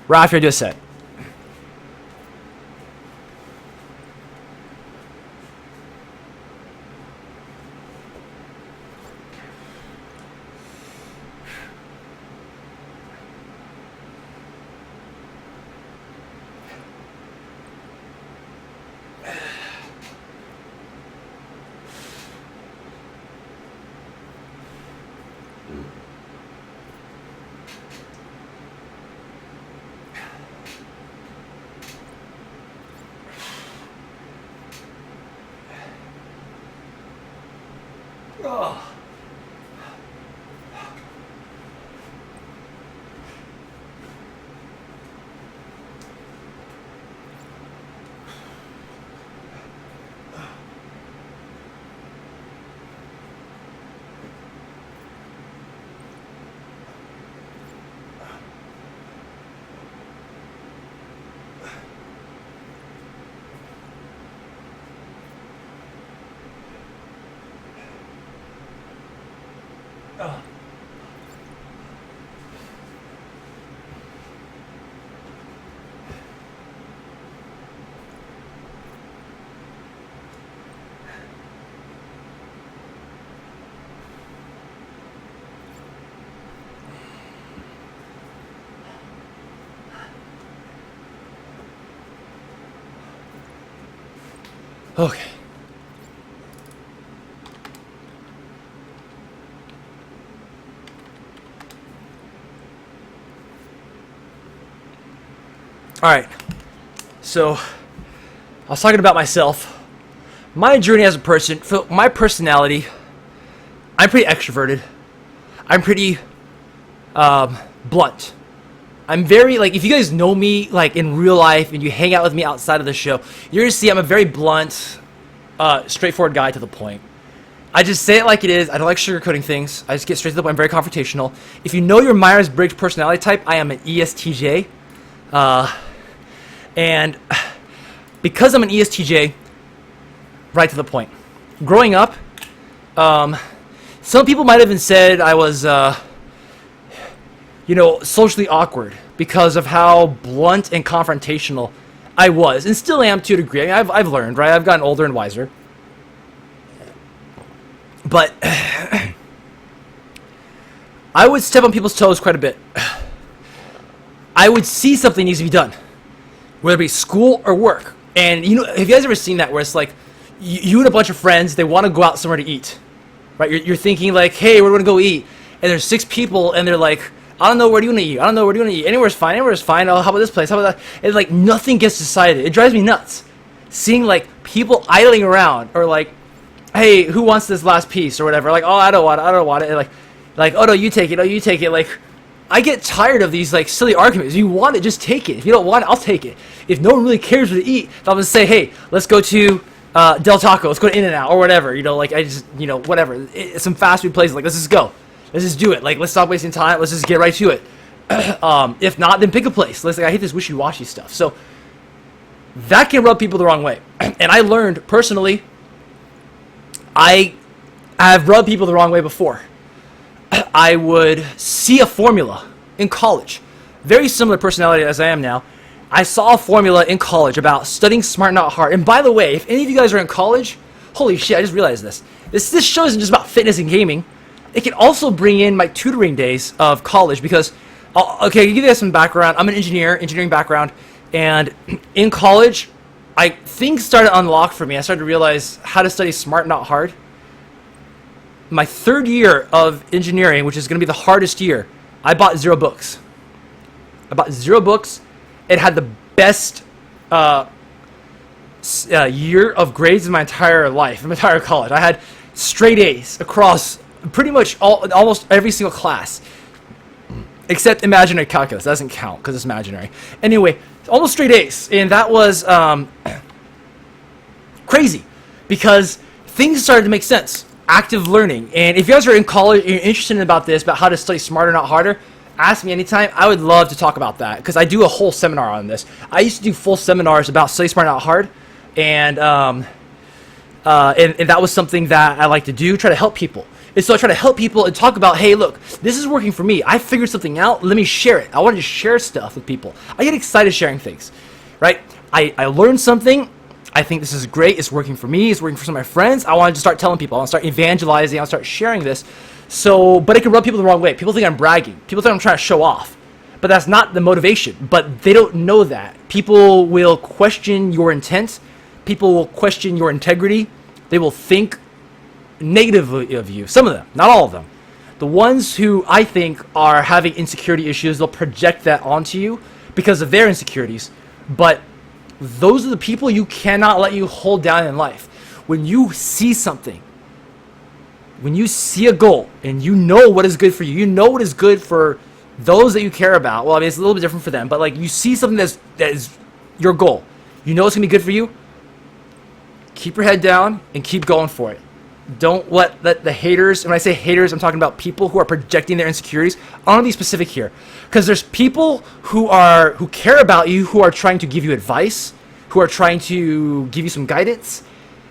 right after I do a set. Oh. Okay. All right. So I was talking about myself, my journey as a person, for my personality. I'm pretty extroverted. I'm pretty blunt. I'm very, like, if you guys know me, like, in real life and you hang out with me outside of the show, you're going to see I'm a very blunt, straightforward guy to the point. I just say it like it is. I don't like sugarcoating things. I just get straight to the point. I'm very confrontational. If you know your Myers-Briggs personality type, I am an ESTJ. And because I'm an ESTJ, right to the point. Growing up, some people might have even said I was, socially awkward because of how blunt and confrontational I was, and still am to a degree. I mean, I've learned, right? I've gotten older and wiser. But I would step on people's toes quite a bit. I would see something needs to be done. whether it be school or work. And you know, have you guys ever seen that where it's like you and a bunch of friends, they want to go out somewhere to eat, right? You're thinking like, hey, we're going to go eat, and there's 6 people, and they're like, I don't know, where do you want to eat? I don't know, where do you want to eat? Anywhere's fine, anywhere's fine. Oh, how about this place? How about that? And like nothing gets decided. It drives me nuts seeing like people idling around, or like, hey, who wants this last piece or whatever? Like, oh, I don't want it. And like, oh no, you take it. Oh, you take it. Like, I get tired of these like silly arguments. If you want it, just take it. If you don't want it, I'll take it. If no one really cares what to eat, I'll just say, hey, let's go to Del Taco. Let's go to In-N-Out or whatever. You know, like I just, you know, whatever. Some fast food places. Like, let's just go. Let's just do it. Like, let's stop wasting time. Let's just get right to it. If not, then pick a place. Like, I hate this wishy-washy stuff. So that can rub people the wrong way. And I learned personally, I have rubbed people the wrong way before. I would see a formula in college. Very similar personality as I am now. I saw a formula in college about studying smart, not hard. And by the way, if any of you guys are in college, holy shit, I just realized this. This show isn't just about fitness and gaming. It can also bring in my tutoring days of college because, okay, to give you guys some background, I'm an engineering background. And in college, things started to unlock for me. I started to realize how to study smart, not hard. My 3rd year of engineering, which is going to be the hardest year, I bought 0 books. I bought 0 books. It had the best year of grades in my entire life, in my entire college. I had straight A's across pretty much almost every single class, except imaginary calculus. That doesn't count because it's imaginary. Anyway, almost straight A's, and that was crazy because things started to make sense. Active learning. And if you guys are in college, you're interested about this, about how to study smarter, not harder, ask me anytime. I would love to talk about that because I do a whole seminar on this. I used to do full seminars about study smart, not hard, and that was something that I like to do, try to help people. And so I try to help people and talk about, hey, look, this is working for me. I figured something out. Let me share it. I want to share stuff with people. I get excited sharing things, right? I learned something. I think this is great. It's working for me. It's working for some of my friends. I want to start telling people. I want to start evangelizing. I want to start sharing this. So, but it can rub people the wrong way. People think I'm bragging. People think I'm trying to show off. But that's not the motivation. But they don't know that. People will question your intent. People will question your integrity. They will think negatively of you. Some of them, not all of them. The ones who I think are having insecurity issues, they'll project that onto you because of their insecurities. But those are the people you cannot let you hold down in life. When you see something, when you see a goal, and you know what is good for you, you know what is good for those that you care about. Well, I mean, it's a little bit different for them, but like you see something that is your goal. You know it's going to be good for you. Keep your head down and keep going for it. Don't let the haters, and when I say haters, I'm talking about people who are projecting their insecurities. I want to be specific here, because there's people who care about you, who are trying to give you advice, who are trying to give you some guidance.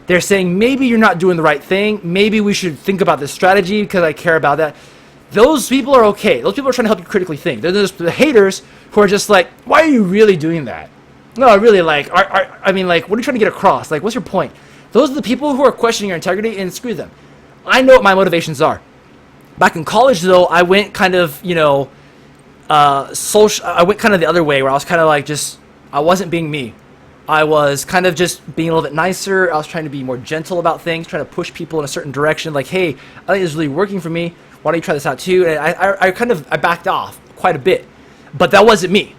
They're saying, maybe you're not doing the right thing. Maybe we should think about this strategy because I care about that. Those people are okay. Those people are trying to help you critically think. There's the haters who are just like, why are you really doing that? No, really, like, I mean, like, what are you trying to get across? Like, what's your point? Those are the people who are questioning your integrity, and screw them. I know what my motivations are. Back in college, though, I went kind of, I went kind of the other way, where I was kind of like I wasn't being me. I was kind of just being a little bit nicer. I was trying to be more gentle about things, trying to push people in a certain direction. Like, hey, I think this is really working for me. Why don't you try this out too? And I backed off quite a bit. But that wasn't me.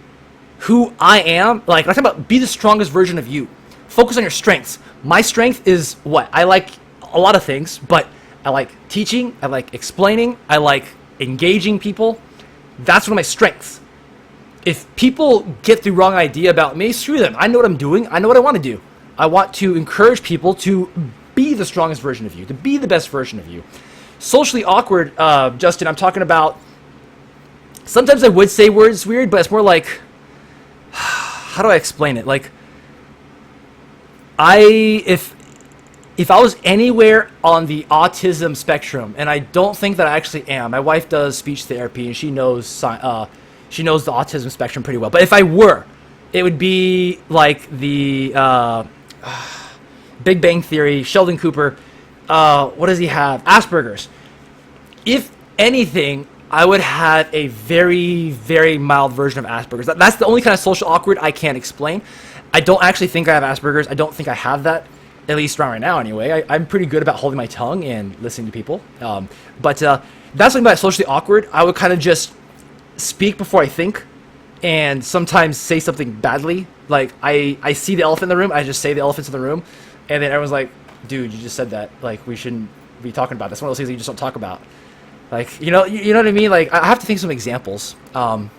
Who I am, like, I'm talking about be the strongest version of you. Focus on your strengths. My strength is what? I like a lot of things, but I like teaching. I like explaining. I like engaging people. That's one of my strengths. If people get the wrong idea about me, screw them. I know what I'm doing. I know what I want to do. I want to encourage people to be the strongest version of you, to be the best version of you. Socially awkward, Justin, I'm talking about, sometimes I would say words weird, but it's more like, how do I explain it? Like, if I was anywhere on the autism spectrum, and I don't think that I actually am. My wife does speech therapy, and she knows the autism spectrum pretty well. But if I were, it would be like the Big Bang Theory, Sheldon Cooper. What does he have? Asperger's. If anything, I would have a very, very mild version of Asperger's. That's the only kind of social awkward I can't explain. I don't actually think I have Asperger's. I don't think I have that, at least right now anyway. I'm pretty good about holding my tongue and listening to people. But that's something about socially awkward. I would kind of just speak before I think, and sometimes say something badly. Like, I see the elephant in the room, I just say the elephant's in the room, and then everyone's like, dude, you just said that. Like, we shouldn't be talking about this. One of those things that you just don't talk about. Like, you know what I mean? Like, I have to think of some examples. But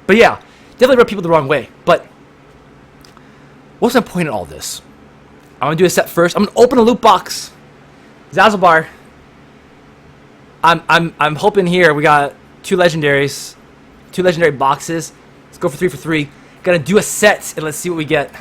yeah, definitely rub people the wrong way. But what's my point in all this? I'm gonna do a set first. I'm gonna open a loot box. Zazzlebar. I'm hoping here we got two legendary boxes. Let's go for 3 for 3. Gotta do a set and let's see what we get.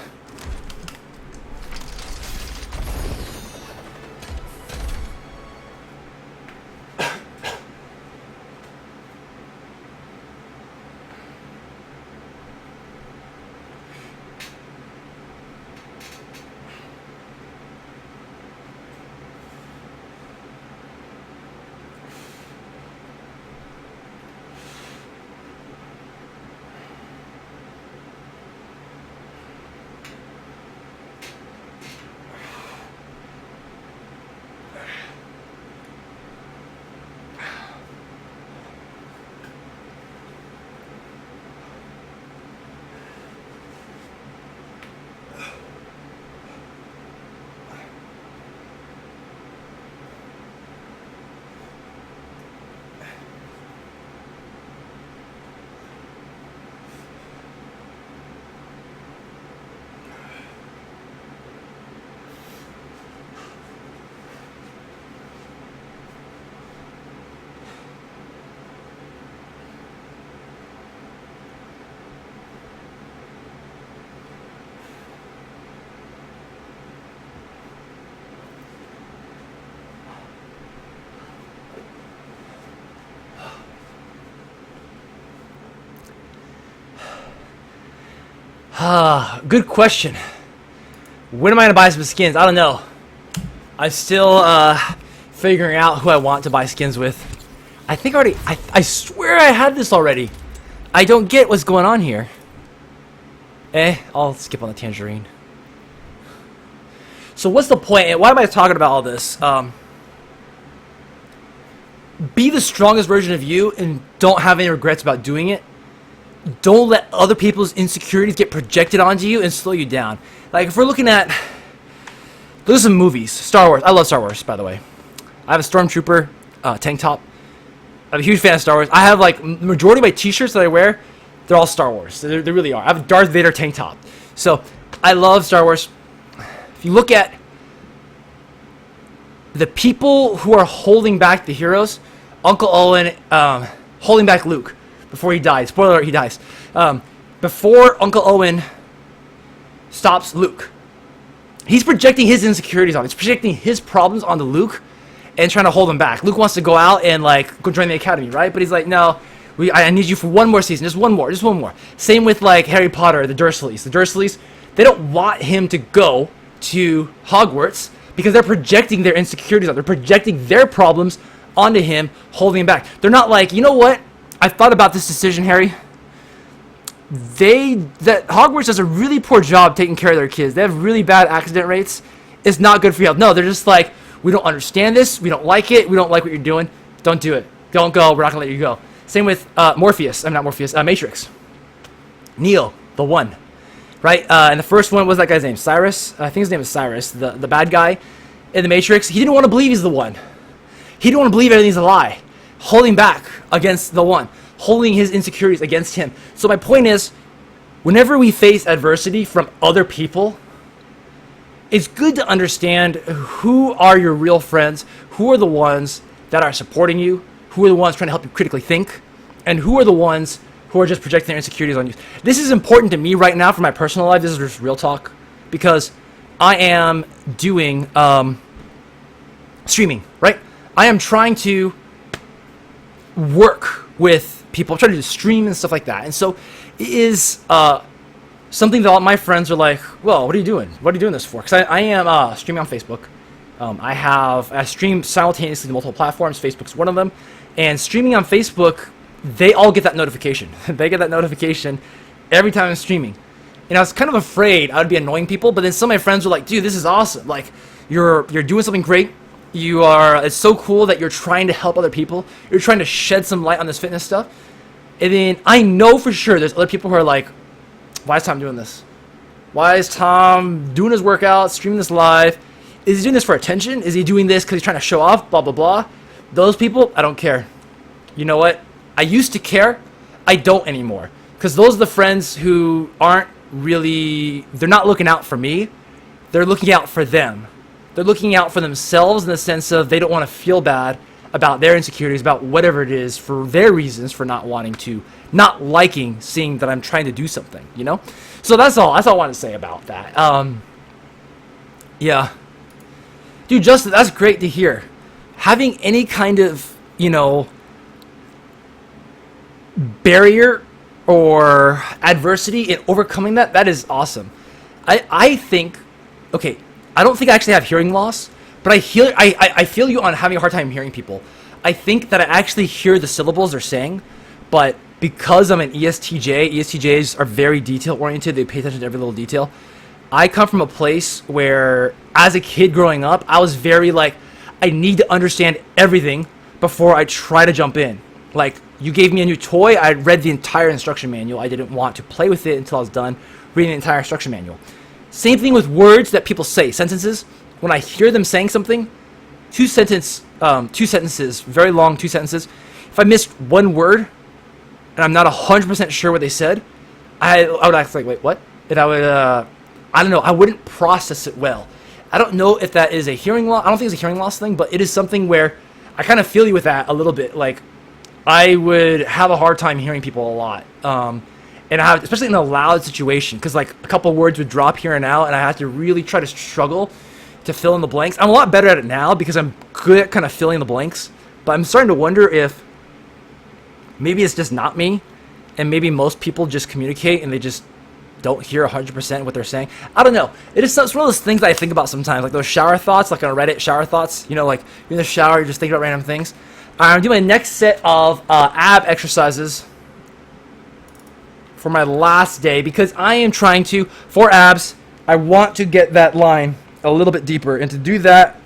Good question. When am I gonna buy some skins? I don't know. I'm still figuring out who I want to buy skins with. I think I swear I had this already. I don't get what's going on here. I'll skip on the tangerine. So what's the point? Why am I talking about all this? Be the strongest version of you and don't have any regrets about doing it. Don't let other people's insecurities get projected onto you and slow you down. Like, if we're looking at... Look at some movies. Star Wars. I love Star Wars, by the way. I have a Stormtrooper tank top. I'm a huge fan of Star Wars. I have, like, majority of my t-shirts that I wear, they're all Star Wars. They really are. I have a Darth Vader tank top. So, I love Star Wars. If you look at the people who are holding back the heroes, Uncle Owen holding back Luke before he died. Spoiler alert, he dies. Before Uncle Owen stops Luke, he's projecting his insecurities on him. He's projecting his problems onto Luke and trying to hold him back. Luke wants to go out and, like, go join the academy, right? But he's like, no, I need you for one more season. Just one more. Same with, like, Harry Potter, the Dursleys. The Dursleys, they don't want him to go to Hogwarts because they're projecting their insecurities on him. They're projecting their problems onto him, holding him back. They're not like, you know what? I thought about this decision, Harry. That Hogwarts does a really poor job taking care of their kids. They have really bad accident rates. It's not good for your health. No, they're just like, we don't understand this. We don't like it. We don't like what you're doing. Don't do it. Don't go. We're not going to let you go. Same with Matrix. Neo, the one. Right? And the first one, was that guy's name? Cyrus? I think his name is Cyrus. The bad guy in the Matrix. He didn't want to believe he's the one. He didn't want to believe everything's a lie. Holding back against the one. Holding his insecurities against him. So my point is, whenever we face adversity from other people, it's good to understand who are your real friends, who are the ones that are supporting you, who are the ones trying to help you critically think, and who are the ones who are just projecting their insecurities on you. This is important to me right now for my personal life. This is just real talk, because I am doing streaming, right? I am trying to work with people. I'm trying to do stream and stuff like that. And so it is something that all my friends are like, well, what are you doing? What are you doing this for? Because I am streaming on Facebook. I stream simultaneously to multiple platforms. Facebook's one of them. And streaming on Facebook, they all get that notification. They get that notification every time I'm streaming. And I was kind of afraid I would be annoying people, but then some of my friends were like, dude, this is awesome. Like, you're doing something great. It's so cool that you're trying to help other people. You're trying to shed some light on this fitness stuff. And then I know for sure there's other people who are like, why is Tom doing this? Why is Tom doing his workout, streaming this live? Is he doing this for attention? Is he doing this because he's trying to show off? Blah, blah, blah. Those people, I don't care. You know what? I used to care. I don't anymore. Because those are the friends who aren't really, they're not looking out for me. They're looking out for them. They're looking out for themselves in the sense of they don't want to feel bad about their insecurities, about whatever it is, for their reasons for not wanting to, not liking seeing that I'm trying to do something, you know? So that's all I wanted to say about that. Yeah. Dude, Justin, that's great to hear. Having any kind of, you know, barrier or adversity and overcoming that is awesome. I think, okay, I don't think I actually have hearing loss, but I feel you on having a hard time hearing people. I think that I actually hear the syllables they're saying, but because I'm an ESTJ, ESTJs are very detail-oriented. They pay attention to every little detail. I come from a place where, as a kid growing up, I was very like, I need to understand everything before I try to jump in. Like, you gave me a new toy, I read the entire instruction manual. I didn't want to play with it until I was done reading the entire instruction manual. Same thing with words that people say, sentences. When I hear them saying something, two sentences, very long two sentences. If I missed one word and I'm not 100% sure what they said, I would act like, wait, what? And I would, I don't know, I wouldn't process it well. I don't know if that is a hearing loss. I don't think it's a hearing loss thing, but it is something where I kind of feel you with that a little bit. Like, I would have a hard time hearing people a lot. And I have, especially in a loud situation, because like a couple words would drop here and out, and I have to really try to struggle to fill in the blanks. I'm a lot better at it now because I'm good at kind of filling the blanks, but I'm starting to wonder if maybe it's just not me, and maybe most people just communicate and they just don't hear 100% what they're saying. I don't know. It's one of those things that I think about sometimes, like those shower thoughts, like on Reddit, shower thoughts. You know, like you're in the shower, you're just thinking about random things. I'm doing my next set of ab exercises for my last day because I am trying to, for abs, I want to get that line a little bit deeper. And to do that,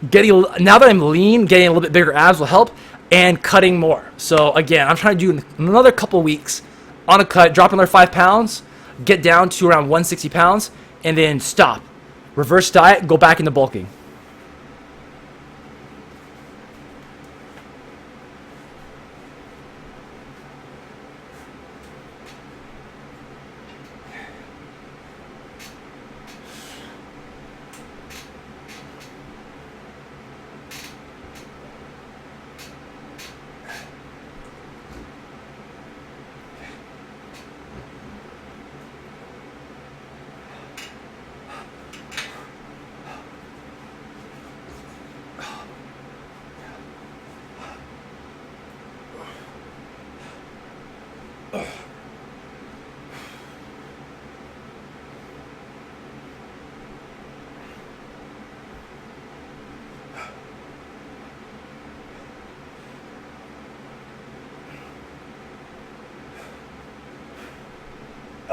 now that I'm lean, getting a little bit bigger abs will help, and cutting more. So again, I'm trying to do another couple weeks on a cut, drop another 5 pounds, get down to around 160 pounds, and then stop. Reverse diet, go back into bulking.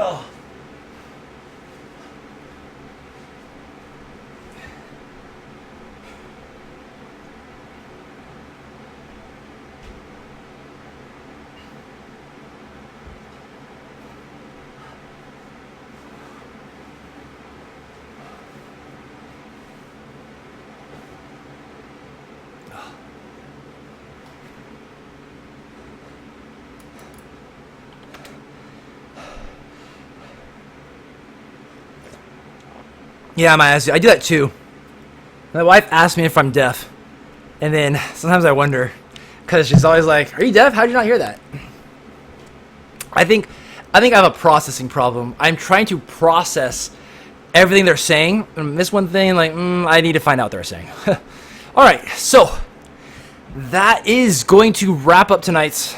Oh. Yeah, I do that too. My wife asks me if I'm deaf, and then sometimes I wonder, because she's always like, "Are you deaf? How did you not hear that?" I think I have a processing problem. I'm trying to process everything they're saying. And this one thing, like, I need to find out what they're saying. All right, so that is going to wrap up tonight's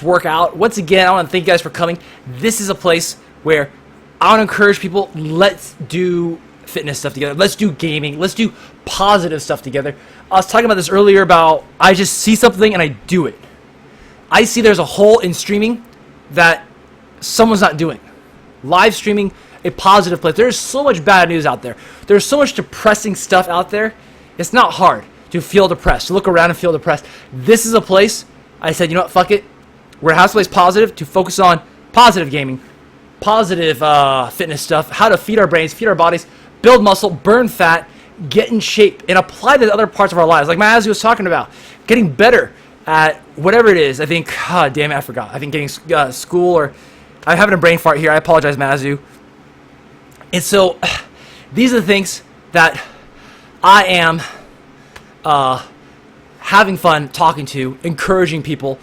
workout. Once again, I want to thank you guys for coming. This is a place where I want to encourage people, let's do fitness stuff together. Let's do gaming. Let's do positive stuff together. I was talking about this earlier about I just see something and I do it. I see there's a hole in streaming that someone's not doing. Live streaming, a positive place. There's so much bad news out there. There's so much depressing stuff out there. It's not hard to feel depressed, to look around and feel depressed. This is a place I said, you know what, fuck it. We're going to have someplace positive to focus on positive gaming, positive fitness stuff, how to feed our brains, feed our bodies, build muscle, burn fat, get in shape, and apply to the other parts of our lives. Like Mazu was talking about, getting better at whatever it is. I think, damn it, I forgot. I think getting school, or I'm having a brain fart here. I apologize, Mazu. And so these are the things that I am having fun talking to, encouraging people.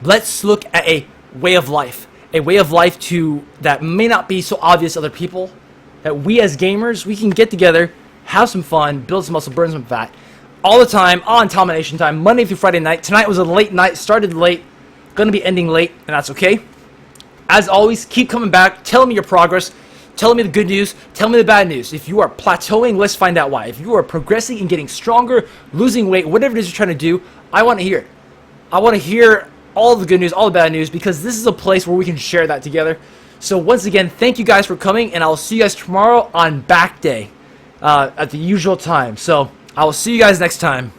Let's look at a way of life that may not be so obvious to other people, that we as gamers, we can get together, have some fun, build some muscle, burn some fat, all the time on TOMINATION Time, Monday through Friday night. Tonight was a late night, started late, gonna be ending late, and that's okay. As always, keep coming back, tell me your progress, tell me the good news, tell me the bad news. If you are plateauing, let's find out why. If you are progressing and getting stronger, losing weight, whatever it is you're trying to do, I want to hear it. I want to hear all the good news, all the bad news, because this is a place where we can share that together. So once again, thank you guys for coming, and I will see you guys tomorrow on back day at the usual time. So I will see you guys next time.